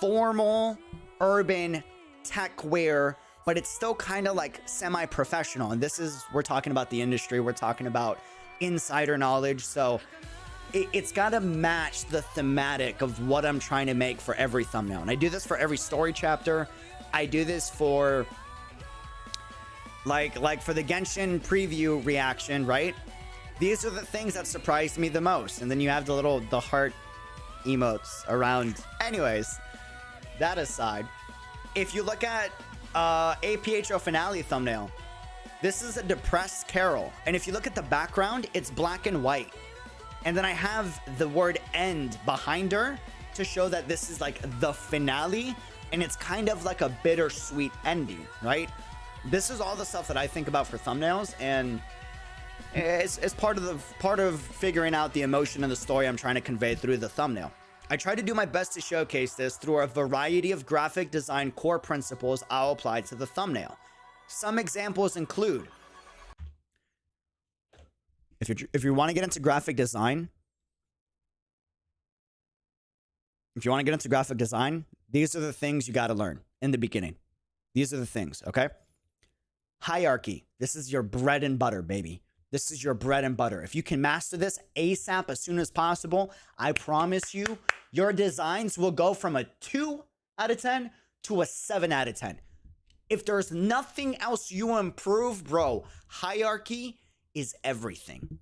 formal, urban tech wear, but it's still kind of like semi-professional. And this is, we're talking about the industry, we're talking about insider knowledge. So it's got to match the thematic of what I'm trying to make for every thumbnail. And I do this for every story chapter. I do this for like for the Genshin preview reaction, right? These are the things that surprised me the most. And then you have the heart emotes around. Anyways, that aside, if you look at APHO finale thumbnail, this is a depressed Carol, and if you look at the background, it's black and white, and then I have the word end behind her to show that this is like the finale, and it's kind of like a bittersweet ending, right? This is all the stuff that I think about for thumbnails, and it's part of figuring out the emotion and the story I'm trying to convey through the thumbnail. I try to do my best to showcase this through a variety of graphic design core principles I'll apply to the thumbnail. Some examples include, if you want to get into graphic design, these are the things you got to learn in the beginning. These are the things, okay? Hierarchy. This is your bread and butter, baby. This is your bread and butter. If you can master this ASAP as soon as possible, I promise you, your designs will go from a 2 out of 10 to a 7 out of 10. If there's nothing else you improve, bro, hierarchy is everything.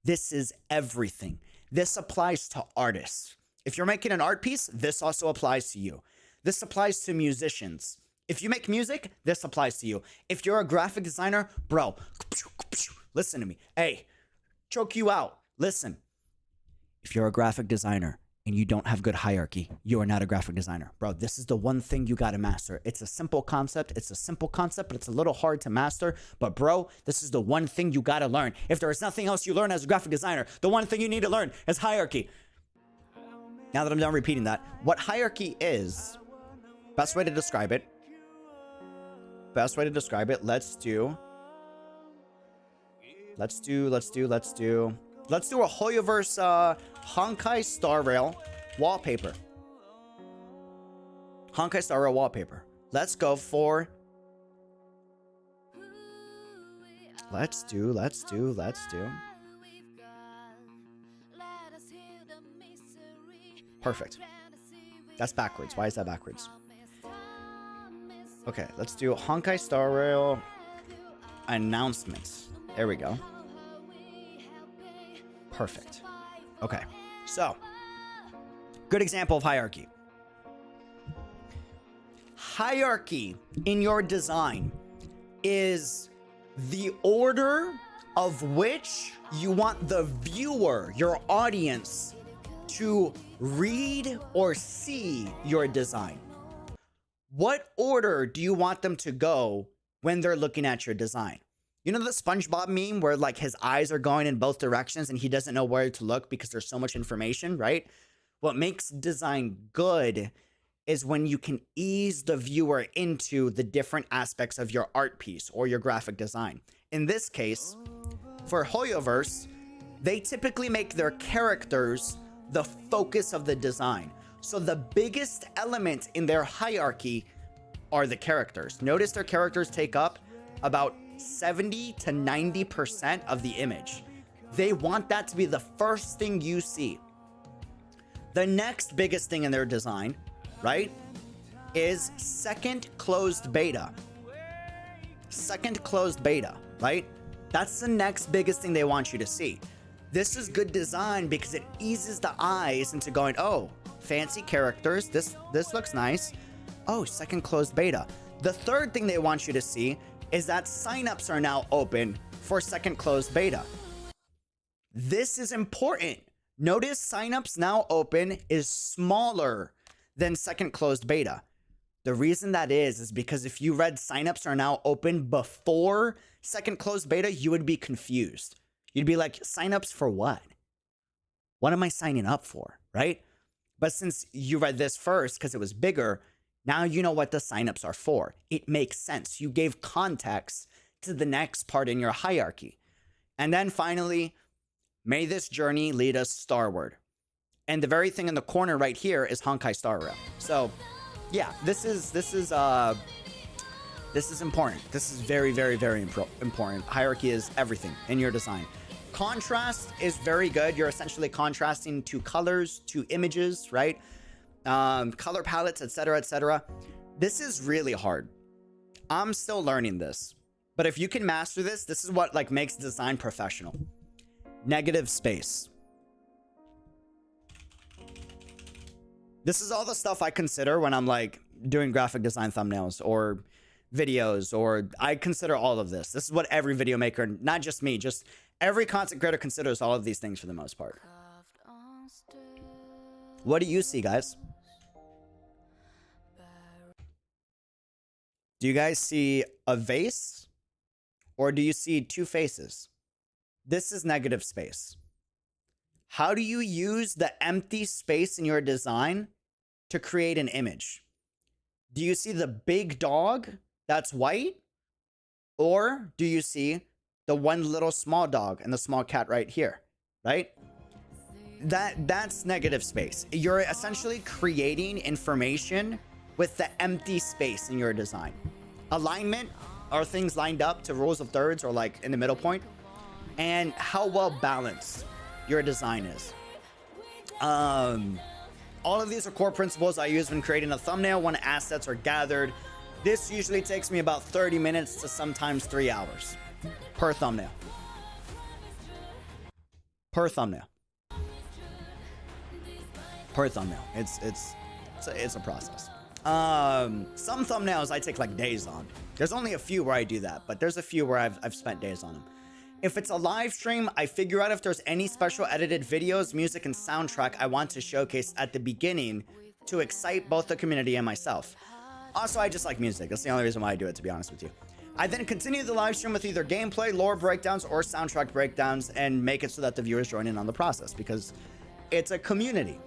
This is everything. This applies to artists. If you're making an art piece, this also applies to you. This applies to musicians. If you make music, this applies to you. If you're a graphic designer, bro, listen to me. Hey, choke you out. Listen. If you're a graphic designer and you don't have good hierarchy, you are not a graphic designer. Bro, this is the one thing you got to master. It's a simple concept. But it's a little hard to master. But bro, this is the one thing you got to learn. If there is nothing else you learn as a graphic designer, the one thing you need to learn is hierarchy. Now that I'm done repeating that, what hierarchy is, best way to describe it, let's do a HoYoverse Honkai Star Rail wallpaper. Honkai Star Rail wallpaper. Let's do Perfect. That's backwards. Why is that backwards? Okay, let's do Honkai Star Rail announcements. There we go. Perfect. Okay, so good example of hierarchy. Hierarchy in your design is the order of which you want the viewer, your audience, to read or see your design. What order do you want them to go when they're looking at your design? You know the SpongeBob meme where like his eyes are going in both directions and he doesn't know where to look because there's so much information, right? What makes design good is when you can ease the viewer into the different aspects of your art piece or your graphic design. In this case, for HoYoverse, they typically make their characters the focus of the design. So the biggest element in their hierarchy are the characters. Notice their characters take up about 70 to 90% of the image. They want that to be the first thing you see. The next biggest thing in their design, right, is second closed beta. Second closed beta, right? That's the next biggest thing they want you to see. This is good design because it eases the eyes into going, oh, fancy characters. This looks nice. Oh, second closed beta. The third thing they want you to see is that signups are now open for second closed beta. This is important. Notice signups now open is smaller than second closed beta. The reason that is because if you read signups are now open before second closed beta, you would be confused. You'd be like, signups for what? What am I signing up for, right? But since you read this first because it was bigger, now you know what the signups are for. It makes sense. You gave context to the next part in your hierarchy. And then finally, may this journey lead us starward. And the very thing in the corner right here is Honkai Star Rail. So, yeah, this is important. This is very, very, very important. Hierarchy is everything in your design. Contrast is very good. You're essentially contrasting to colors, to images, right? Color palettes, etc., etc. This is really hard. I'm still learning this. But if you can master this, this is what like makes design professional. Negative space. This is all the stuff I consider when I'm like doing graphic design thumbnails or videos, or I consider all of this. This is what every video maker, not just me, just every content creator considers all of these things for the most part. What do you see, guys? Do you guys see a vase or do you see two faces? This is negative space. How do you use the empty space in your design to create an image? Do you see the big dog that's white? Or do you see the one little small dog and the small cat right here, right? That's negative space. You're essentially creating information with the empty space in your design. Alignment, are things lined up to rules of thirds or like in the middle point? And how well balanced your design is. All of these are core principles I use when creating a thumbnail when assets are gathered. This usually takes me about 30 minutes to sometimes 3 hours per thumbnail. Per thumbnail. Per thumbnail. It's a process. Some thumbnails I take like days on. There's only a few where I do that, but there's a few where I've spent days on them. If it's a live stream, I figure out if there's any special edited videos, music, and soundtrack I want to showcase at the beginning to excite both the community and myself. Also, I just like music. That's the only reason why I do it, to be honest with you. I then continue the live stream with either gameplay, lore breakdowns, or soundtrack breakdowns and make it so that the viewers join in on the process because it's a community.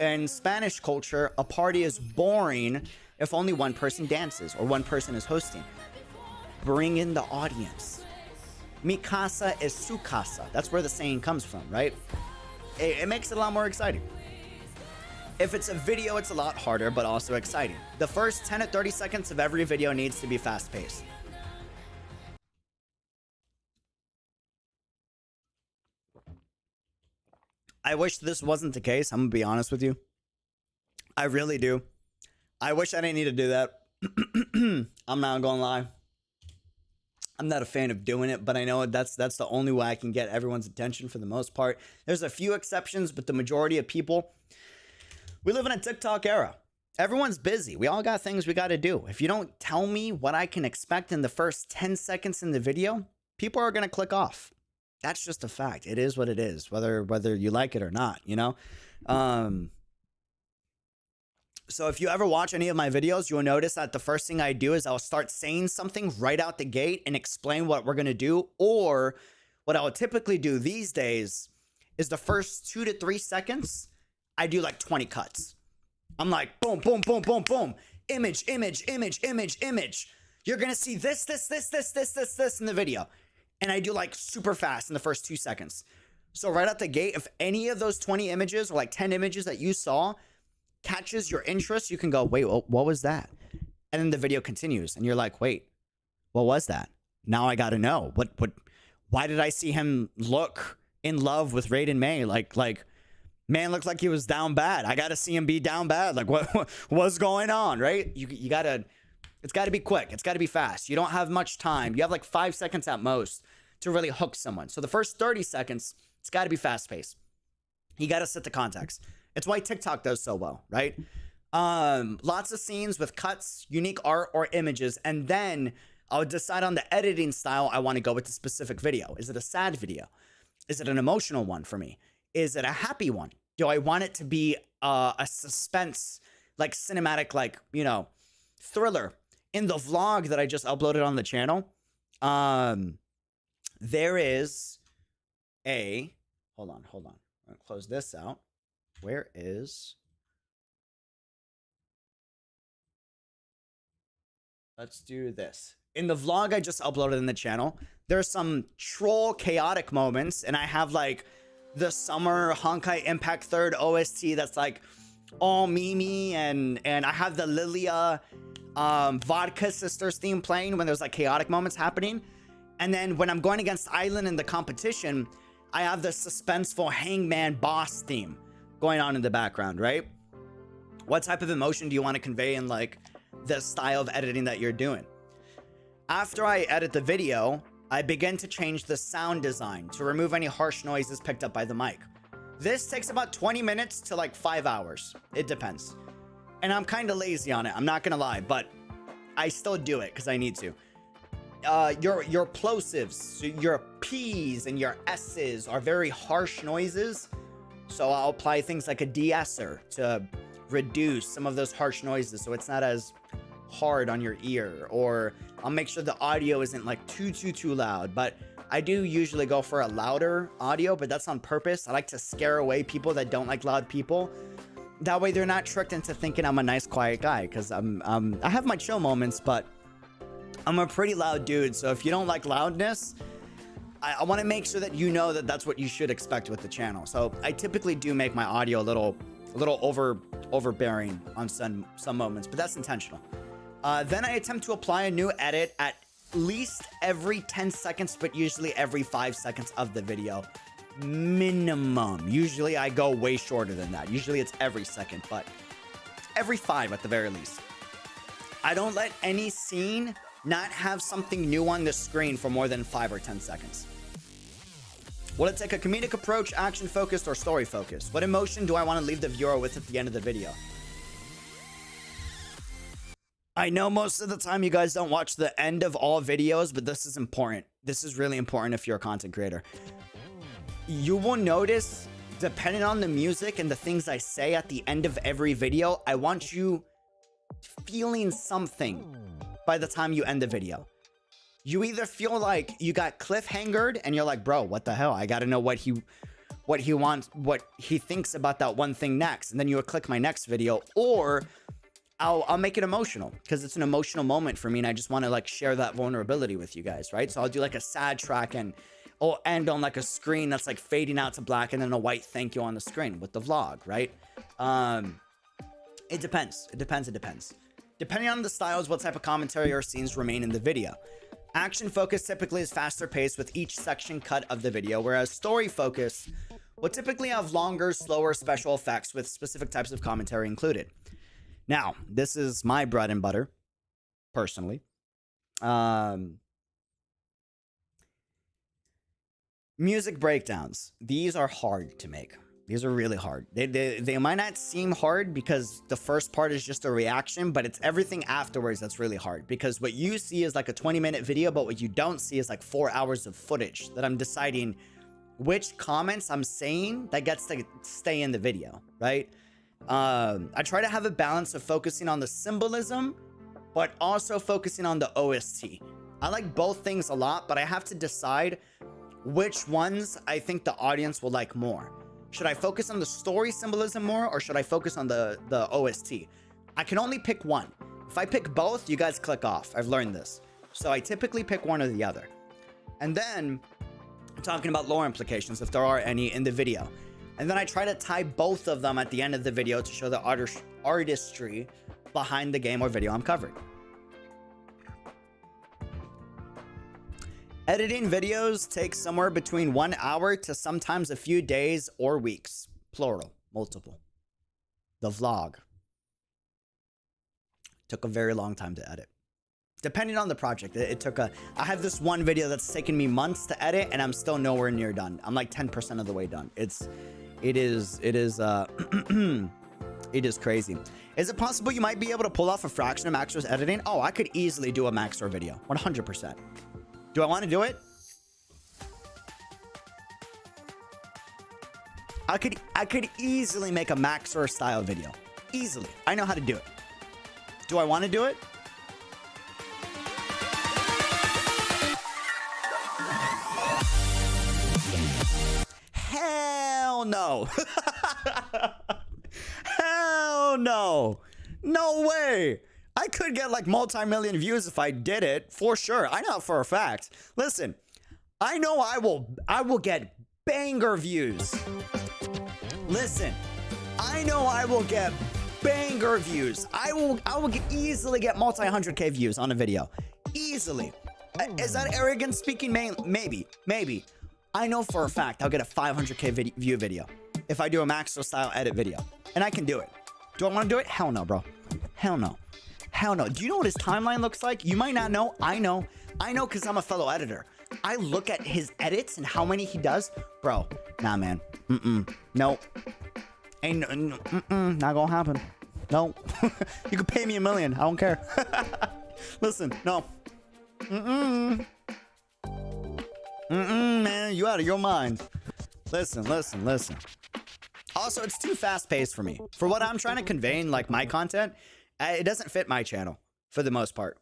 In Spanish culture, a party is boring if only one person dances or one person is hosting. Bring in the audience. Mi casa es su casa. That's where the saying comes from, right? It makes it a lot more exciting. If it's a video, it's a lot harder, but also exciting. The first 10 to 30 seconds of every video needs to be fast-paced. I wish this wasn't the case. I'm gonna be honest with you. I really do. I wish I didn't need to do that. I'm not gonna lie. I'm not a fan of doing it, but I know that's the only way I can get everyone's attention for the most part. There's a few exceptions, but the majority of people, we live in a TikTok era. Everyone's busy. We all got things we got to do. If you don't tell me what I can expect in the first 10 seconds in the video, people are going to click off. That's just a fact. It is what it is, whether you like it or not, you know? So if you ever watch any of my videos, you'll notice that the first thing I do is I'll start saying something right out the gate and explain what we're going to do. Or what I would typically do these days is the first 2 to 3 seconds, I do like 20 cuts. I'm like, boom, boom, boom, boom, boom. Image, image, image, image, image. You're going to see this in the video. And I do like super fast in the first 2 seconds. So right out the gate, if any of those 20 images or like 10 images that you saw catches your interest, you can go, wait, what was that? And then the video continues and you're like, wait, what was that? Now I got to know why did I see him look in love with Raiden May? Like man looked like he was down bad. I got to see him be down bad. Like what's going on? Right? You gotta, it's gotta be quick. It's gotta be fast. You don't have much time. You have like 5 seconds at most to really hook someone. So the first 30 seconds, it's gotta be fast paced. You gotta set the context. It's why TikTok does so well, right? Lots of scenes with cuts, unique art, or images, and then I'll decide on the editing style I want to go with the specific video. Is it a sad video? Is it an emotional one for me? Is it a happy one? Do I want it to be a suspense, like cinematic, like, you know, thriller? In the vlog that I just uploaded on the channel, there is a, hold on. I'm gonna close this out. Where is, let's do this. In the vlog I just uploaded in the channel, there's some troll chaotic moments, and I have like the summer Honkai Impact 3rd OST that's like all memey, and I have the Lilia Vodka Sisters theme playing when there's like chaotic moments happening. And then when I'm going against Island in the competition, I have the suspenseful Hangman boss theme going on in the background, right? What type of emotion do you want to convey in like the style of editing that you're doing? After I edit the video, I begin to change the sound design to remove any harsh noises picked up by the mic. This takes about 20 minutes to like 5 hours. It depends. And I'm kind of lazy on it, I'm not gonna lie, but I still do it because I need to. Your plosives, your P's and your S's are very harsh noises. So I'll apply things like a de-esser to reduce some of those harsh noises so it's not as hard on your ear. Or I'll make sure the audio isn't like too loud. But I do usually go for a louder audio, but that's on purpose. I like to scare away people that don't like loud people. That way they're not tricked into thinking I'm a nice, quiet guy, because I have my chill moments, but I'm a pretty loud dude. So if you don't like loudness, I want to make sure that you know that that's what you should expect with the channel. So I typically do make my audio a little overbearing on some moments, but that's intentional. Then I attempt to apply a new edit at least every 10 seconds, but usually every 5 seconds of the video. Minimum. Usually I go way shorter than that. Usually it's every second, but every 5 at the very least. I don't let any scene not have something new on the screen for more than 5 or 10 seconds. Will it take a comedic approach, action focused, or story focused? What emotion do I want to leave the viewer with at the end of the video? I know most of the time you guys don't watch the end of all videos, but this is important. This is really important if you're a content creator. You will notice, depending on the music and the things I say at the end of every video, I want you feeling something by the time you end the video. You either feel like you got cliffhangered and you're like, bro, what the hell? I gotta know what he wants, what he thinks about that one thing next. And then you'll click my next video, or I'll make it emotional because it's an emotional moment for me and I just want to like share that vulnerability with you guys, right? So I'll do like a sad track and I'll end on like a screen that's like fading out to black and then a white thank you on the screen with the vlog, right? It depends. It depends. Depending on the styles, what type of commentary or scenes remain in the video. Action focus typically is faster paced with each section cut of the video, whereas story focus will typically have longer, slower special effects with specific types of commentary included. Now, this is my bread and butter, personally. Music breakdowns. These are hard to make. These are really hard. They might not seem hard because the first part is just a reaction, but it's everything afterwards that's really hard. Because what you see is like a 20-minute video, but what you don't see is like 4 hours of footage that I'm deciding which comments I'm saying that gets to stay in the video, right? I try to have a balance of focusing on the symbolism, but also focusing on the OST. I like both things a lot, but I have to decide which ones I think the audience will like more. Should I focus on the story symbolism more, or should I focus on the OST? I can only pick one. If I pick both, you guys click off. I've learned this. So I typically pick one or the other. And then I'm talking about lore implications, if there are any, in the video. And then I try to tie both of them at the end of the video to show the artistry behind the game or video I'm covering. Editing videos takes somewhere between 1 hour to sometimes a few days or weeks. Plural, multiple. The vlog took a very long time to edit. Depending on the project, I have this one video that's taken me months to edit and I'm still nowhere near done. I'm like 10% of the way done. It is It is crazy. Is it possible you might be able to pull off a fraction of Maxor's editing? Oh, I could easily do a Maxor video. 100%. Do I want to do it? I could easily make a Maxor style video. Easily. I know how to do it. Do I want to do it? Hell no. Hell no. No way. I could get like multi-million views if I did it, for sure. I know for a fact. Listen, I know I will get banger views. Listen, I know I will get banger views. I will easily get multi-100K views on a video. Easily. Is that arrogant speaking? Maybe. I know for a fact I'll get a 500K view video if I do a Maxor style edit video. And I can do it. Do I want to do it? Hell no, bro. Hell no. Hell no. Do you know what his timeline looks like? You might not know. I know. I know because I'm a fellow editor. I look at his edits and how many he does. Bro, nah, man. Nope. Ain't not gonna happen. No. You could pay me $1 million. I don't care. Listen, no. Man, you out of your mind. Listen. Also, it's too fast-paced for me. For what I'm trying to convey in, like, my content, it doesn't fit my channel, for the most part.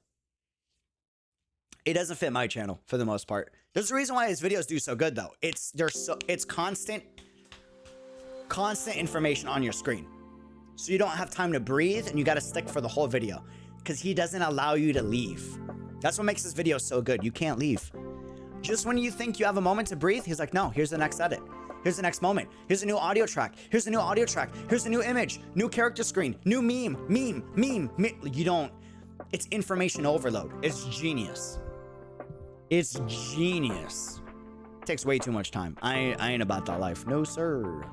It doesn't fit my channel, for the most part. There's a reason why his videos do so good, though. It's constant information on your screen. So you don't have time to breathe, and you gotta stick for the whole video. Because he doesn't allow you to leave. That's what makes this video so good. You can't leave. Just when you think you have a moment to breathe, he's like, no, here's the next edit. Here's the next moment. Here's a new audio track. Here's a new audio track. Here's a new image. New character screen. New meme. You don't... It's information overload. It's genius. It's genius. Takes way too much time. I ain't about that life. No, sir.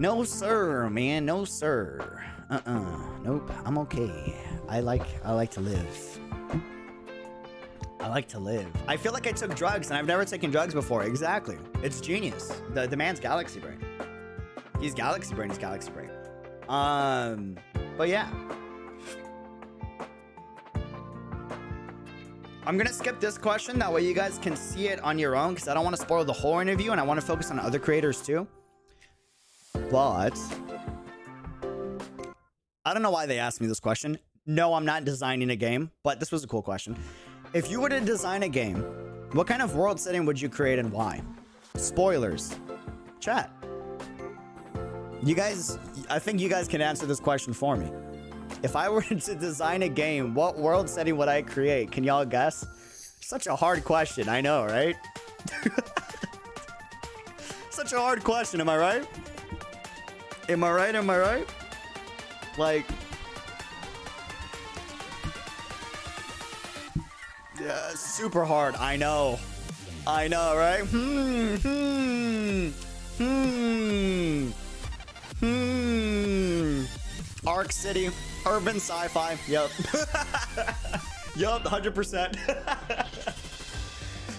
No, sir, man. No, sir. Nope. I'm okay. I like to live. I like to live. I feel like I took drugs, and I've never taken drugs before. Exactly. It's genius. The man's galaxy brain. He's galaxy brain. He's galaxy brain. But yeah. I'm gonna skip this question. That way you guys can see it on your own, because I don't want to spoil the whole interview, and I want to focus on other creators too. But I don't know why they asked me this question. No, I'm not designing a game, but this was a cool question. If you were to design a game, what kind of world setting would you create and why? Spoilers. Chat. You guys, I think you guys can answer this question for me. If I were to design a game, what world setting would I create? Can y'all guess? Such a hard question, I know, right? Such a hard question, am I right? Am I right? Like... Yeah, super hard. I know, right? Arc City, urban sci-fi. Yep. Yup, 100%.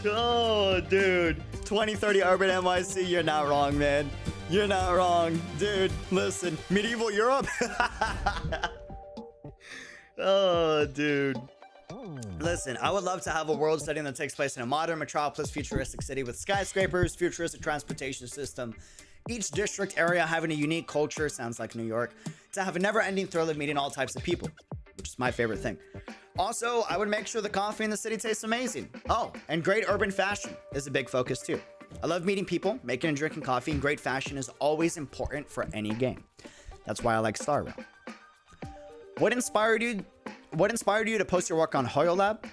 Oh, dude. 2030 urban NYC. You're not wrong, man. You're not wrong, dude. Listen, medieval Europe. Oh, dude. Listen, I would love to have a world setting that takes place in a modern metropolis futuristic city with skyscrapers, futuristic transportation system, each district area having a unique culture, sounds like New York, to have a never-ending thrill of meeting all types of people, which is my favorite thing. Also, I would make sure the coffee in the city tastes amazing. Oh, and great urban fashion is a big focus too. I love meeting people, making and drinking coffee, and great fashion is always important for any game. That's why I like Star Rail. What inspired you to post your work on HoYolab?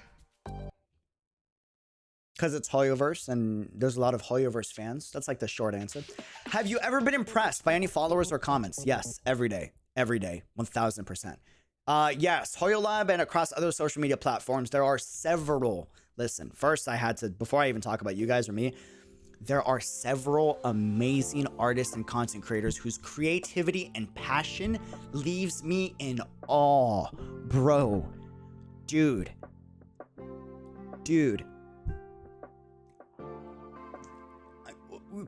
Because it's HoYoverse, and there's a lot of HoYoverse fans. That's like the short answer. Have you ever been impressed by any followers or comments? Yes, every day, 1000%. Yes, HoYolab and across other social media platforms, there are several. Listen, first I had to, before I even talk about you guys or me, there are several amazing artists and content creators whose creativity and passion leaves me in awe. Bro, dude.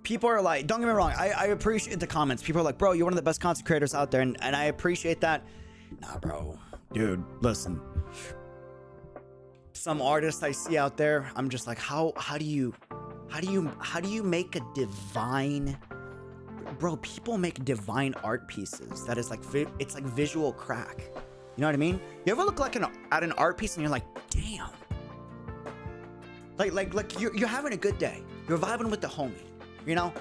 people are like, don't get me wrong, I appreciate the comments. People are like, bro, you're one of the best content creators out there, and I appreciate that. Nah, bro, dude, listen. Some artists I see out there, I'm just like, how do you make a divine, bro? People make divine art pieces that is like, it's like visual crack. You know what I mean? You ever look like at an art piece and you're like, damn. Like you're having a good day. You're vibing with the homie. You know,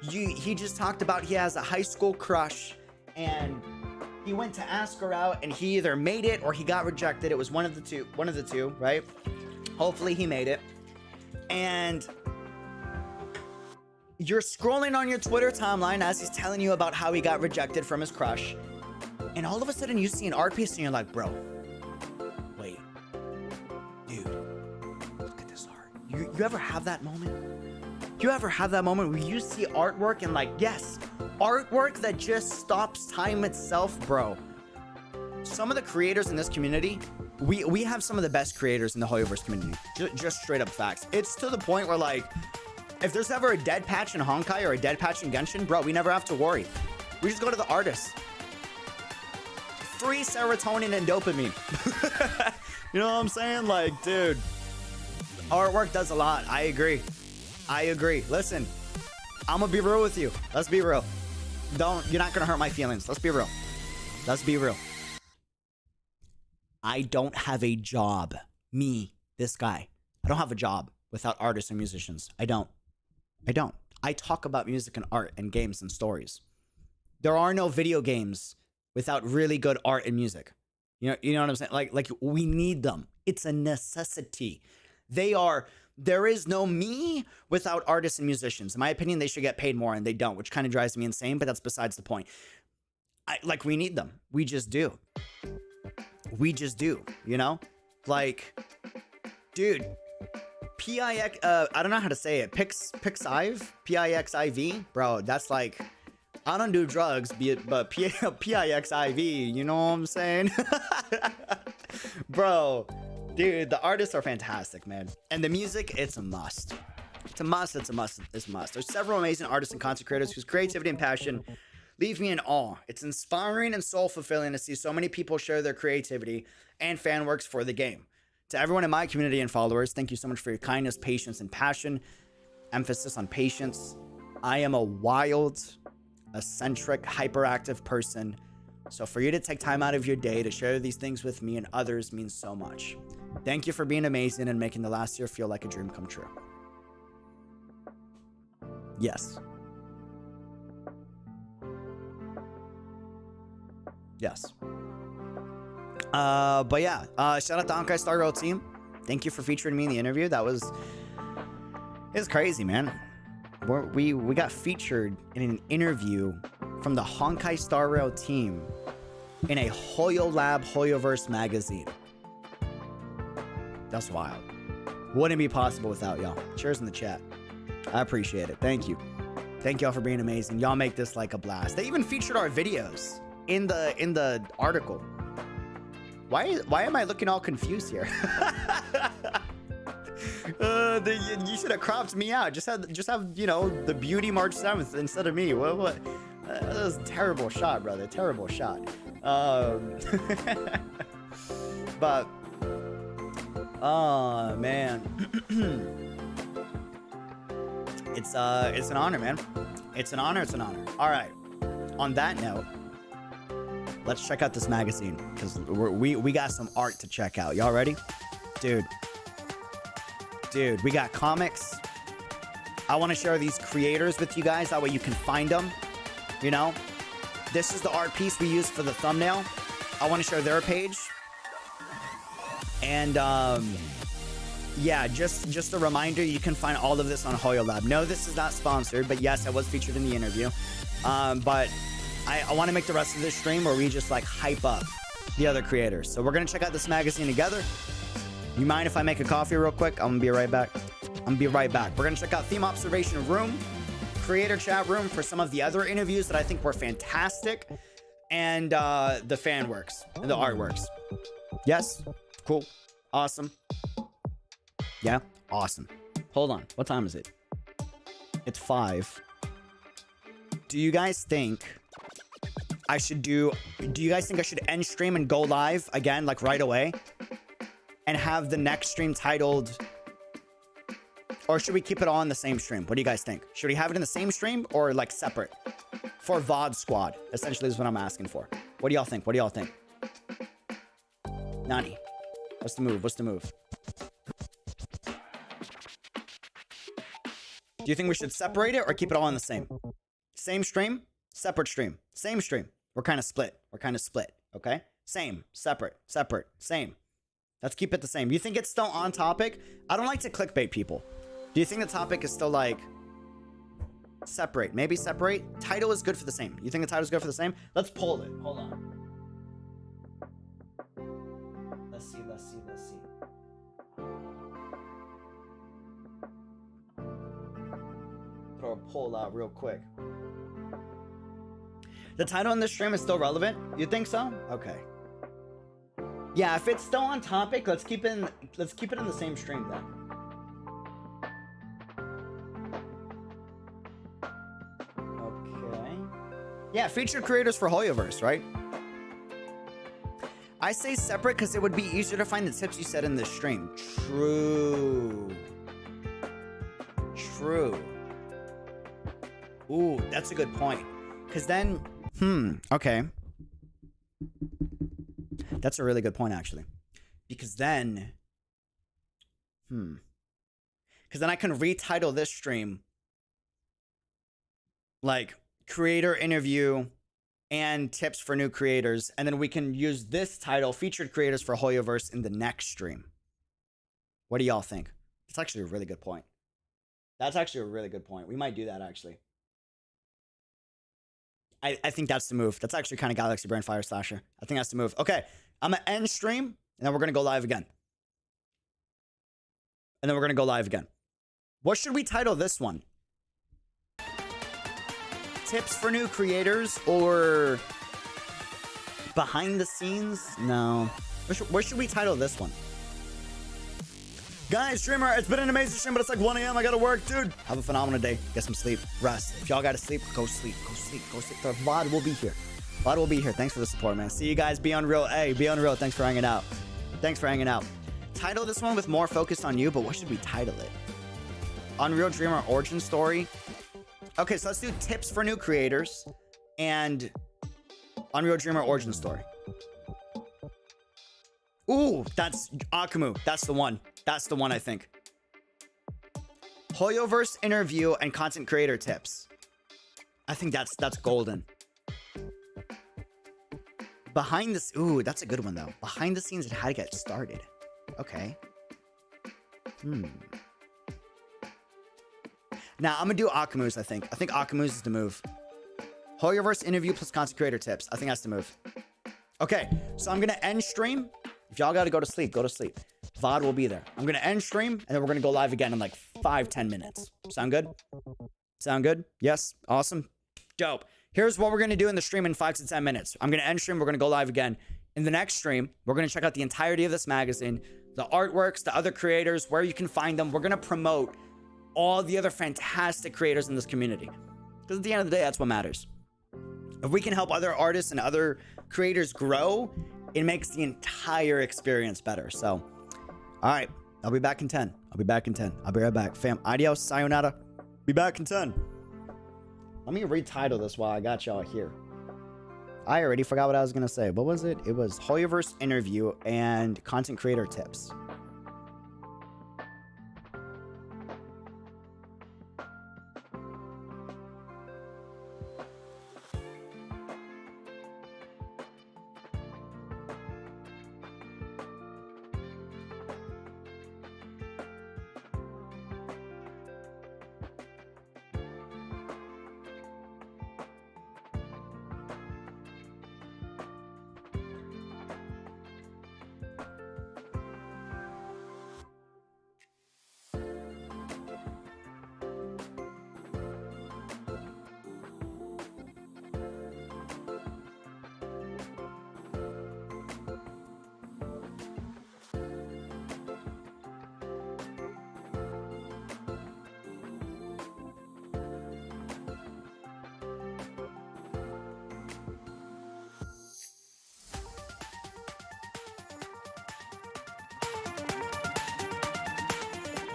he just talked about he has a high school crush and he went to ask her out and he either made it or he got rejected. It was one of the two, right? Hopefully he made it. And you're scrolling on your Twitter timeline as he's telling you about how he got rejected from his crush. And all of a sudden you see an art piece and you're like, bro, wait, dude, look at this art. You ever have that moment? You ever have that moment where you see artwork and like, yes, artwork that just stops time itself, bro? Some of the creators in this community, we have some of the best creators in the HoYoverse community. Just straight up facts. It's to the point where like, if there's ever a dead patch in Honkai or a dead patch in Genshin, bro, we never have to worry. We just go to the artist. Free serotonin and dopamine. You know what I'm saying? Like, dude, artwork does a lot. I agree. Listen, I'm gonna be real with you. Let's be real. You're not gonna hurt my feelings. Let's be real. I don't have a job. Me, this guy. I don't have a job without artists and musicians. I don't. I talk about music and art and games and stories. There are no video games without really good art and music. You know what I'm saying? Like we need them. It's a necessity. There is no me without artists and musicians. In my opinion, they should get paid more and they don't, which kind of drives me insane, but that's besides the point. We need them. We just do, you know? Like, dude, PIX, I don't know how to say it. Pixiv? PIXIV? Bro, that's like, I don't do drugs, but PIXIV, you know what I'm saying? Bro, dude, the artists are fantastic, man. And the music, it's a must. It's a must. There's several amazing artists and content creators whose creativity and passion leave me in awe. It's inspiring and soul-fulfilling to see so many people share their creativity and fan works for the game. To everyone in my community and followers, thank you so much for your kindness, patience, and passion. Emphasis on patience. I am a wild, eccentric, hyperactive person. So for you to take time out of your day to share these things with me and others means so much. Thank you for being amazing and making the last year feel like a dream come true. Yes. But yeah, shout out to Honkai Star Rail team. Thank you for featuring me in the interview. It's crazy, man. We got featured in an interview from the Honkai Star Rail team in a HoYolab HoYoverse magazine. That's wild. Wouldn't be possible without y'all. Cheers in the chat. I appreciate it. Thank you. Thank y'all for being amazing. Y'all make this like a blast. They even featured our videos in the article. Why am I looking all confused here? You should have cropped me out. Just have the beauty March 7th instead of me. What? That was a terrible shot, brother. Terrible shot. But oh man, it's an honor, man. It's an honor. All right. On that note, let's check out this magazine because we got some art to check out. Y'all ready? Dude, we got comics. I want to share these creators with you guys. That way you can find them. You know, this is the art piece we used for the thumbnail. I want to share their page. And yeah, just a reminder, you can find all of this on HoYolab. No, this is not sponsored, but yes, I was featured in the interview. But I want to make the rest of this stream where we just like hype up the other creators. So we're going to check out this magazine together. You mind if I make a coffee real quick? I'm going to be right back. We're going to check out Theme Observation Room, Creator Chat Room for some of the other interviews that I think were fantastic, and the fan works and the artworks. Yes? Cool. Awesome. Yeah? Awesome. Hold on. What time is it? It's 5. Do you guys think I should do you guys think I should end stream and go live again, like right away? And have the next stream titled, or should we keep it all in the same stream? What do you guys think? Should we have it in the same stream or like separate? For VOD squad, essentially is what I'm asking for. What do y'all think? What do y'all think? Nani, what's the move? What's the move? Do you think we should separate it or keep it all in the same? Same stream, separate stream. Same stream. We're kind of split. We're kind of split, okay? Same, separate, separate, same. Let's keep it the same. You think it's still on topic? I don't like to clickbait people. Do you think the topic is still like separate? Maybe separate? Title is good for the same. You think the title is good for the same? Let's poll it. Hold on. Let's see, let's see, let's see. Throw a poll out real quick. The title in this stream is still relevant? You think so? Okay. Yeah, if it's still on topic, let's keep it in the same stream then. Okay. Yeah, featured creators for HoYoverse, right? I say separate because it would be easier to find the tips you said in this stream. True. True. Ooh, that's a good point. Because then, okay. That's a really good point, actually. Because then, because then I can retitle this stream like creator interview and tips for new creators. And then we can use this title, featured creators for HoYoverse, in the next stream. What do y'all think? That's actually a really good point. That's actually a really good point. We might do that, actually. I think that's the move. That's actually kind of Galaxy Brain Fire Slasher. I think that's the move. Okay, I'm going to end stream, and then we're going to go live again. And then we're going to go live again. What should we title this one? Tips for new creators or behind the scenes? No. What should we title this one? Guys, streamer, it's been an amazing stream, but it's like 1 a.m. I gotta work, dude. Have a phenomenal day. Get some sleep. Rest. If y'all gotta sleep, go sleep. Go sleep. Go sleep. The VOD will be here. VOD will be here. Thanks for the support, man. See you guys. Be Unreal. Hey, be Unreal. Thanks for hanging out. Thanks for hanging out. Title this one with more focus on you, but what should we title it? Unreal Dreamer origin story. Okay, so let's do tips for new creators and Unreal Dreamer origin story. Ooh, that's Akumu. That's the one. That's the one, I think. HoYoverse interview and content creator tips. I think that's golden. Behind this, ooh, that's a good one though. Behind the scenes and how to get started. Okay. Now I'm gonna do Akumu's, I think. I think Akumu's is the move. HoYoverse interview plus content creator tips. I think that's the move. Okay, so I'm gonna end stream. If y'all gotta go to sleep, go to sleep. VOD will be there. I'm gonna end stream, and then we're gonna go live again in like 5-10 minutes. Sound good? Sound good? Yes? Awesome? Dope. Here's what we're gonna do in the stream in 5 to 10 minutes. I'm gonna end stream, we're gonna go live again. In the next stream, we're gonna check out the entirety of this magazine, the artworks, the other creators, where you can find them. We're gonna promote all the other fantastic creators in this community. Because at the end of the day, that's what matters. If we can help other artists and other creators grow, it makes the entire experience better. So, all right, I'll be back in 10. I'll be back in 10. I'll be right back. Fam, adios, sayonara. Be back in 10. Let me retitle this while I got y'all here. I already forgot what I was going to say. What was it? It was HoYoverse interview and content creator tips.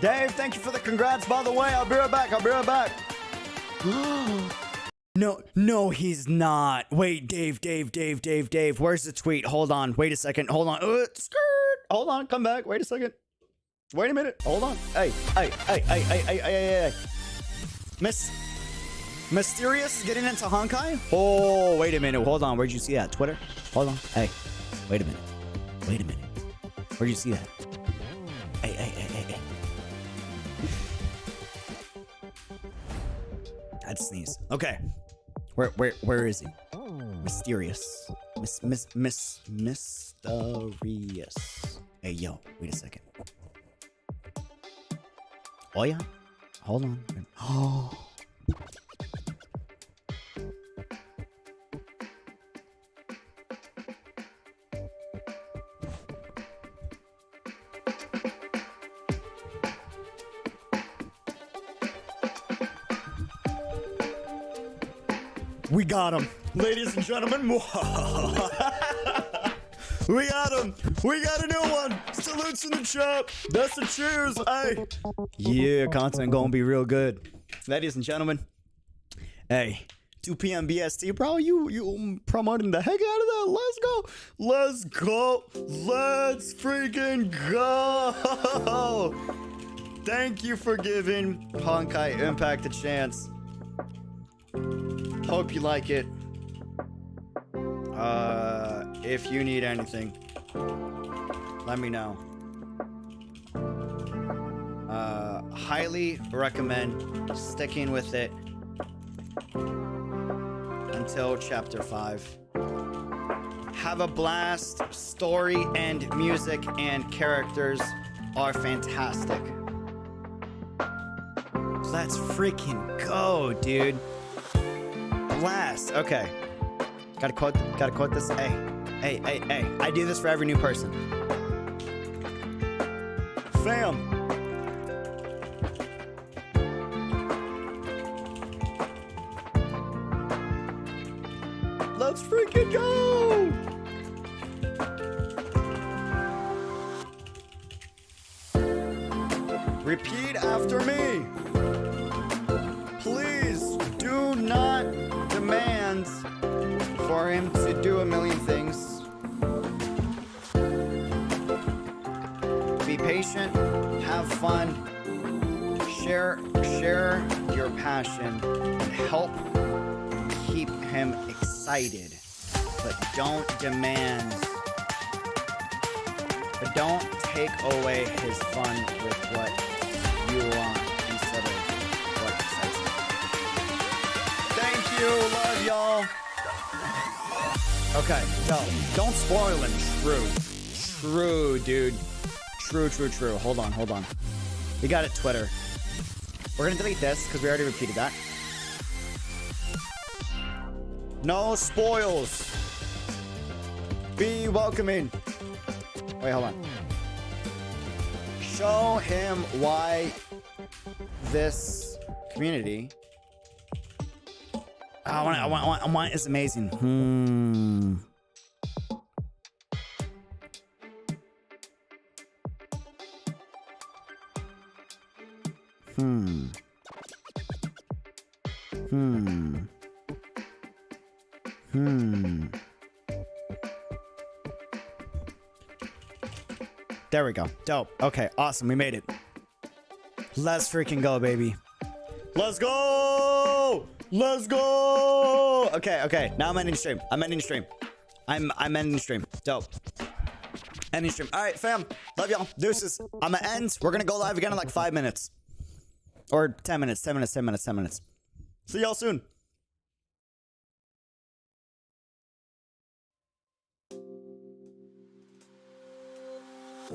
Dave, thank you for the congrats, by the way. I'll be right back. I'll be right back. No, he's not. Wait, Dave. Where's the tweet? Hold on. Wait a second. Hold on. Skirt. Hold on. Come back. Wait a second. Wait a minute. Hold on. Hey. Mysterious is getting into Honkai? Oh, wait a minute. Hold on. Where'd you see that? Twitter? Hold on. Hey. Wait a minute. Where'd you see that? Hey. I'd sneeze. Okay. Where is he? Mysterious. Mysterious. Hey, yo. Wait a second. Oh, yeah? Hold on. Oh. We got him. Ladies and gentlemen. We got him. We got a new one. Salutes in the chat. That's the cheers. Hey. Yeah, content gonna be real good. Ladies and gentlemen. Hey. 2 p.m. BST, bro. You promoting the heck out of that. Let's go. Let's freaking go. Thank you for giving Honkai Impact a chance. Hope you like it. If you need anything, let me know. Highly recommend sticking with it until chapter 5. Have a blast. Story and music and characters are fantastic. Let's freaking go, dude. Blast. Okay. Gotta quote this. Hey. I do this for every new person. Fam. Let's freaking go. Repeat after me. Please do not demand for him to do a million things. Be patient, have fun, share your passion, and help keep him excited. But don't demand. But don't take away his fun with what you want instead of what excites him. Thank you, love y'all. Okay, no, don't spoil him. True, dude. True. Hold on. We got it, Twitter. We're gonna delete this because we already repeated that. No spoils. Be welcoming. Wait, hold on. Show him why this community. I want is amazing. There we go. Dope. Okay, awesome. We made it. Let's freaking go, baby. Let's go! Okay. Now I'm ending stream. I'm ending stream. Dope. Ending stream. All right, fam. Love y'all. Deuces. I'm gonna end. We're gonna go live again in like 5 minutes. Or 10 minutes. 10 minutes. See y'all soon.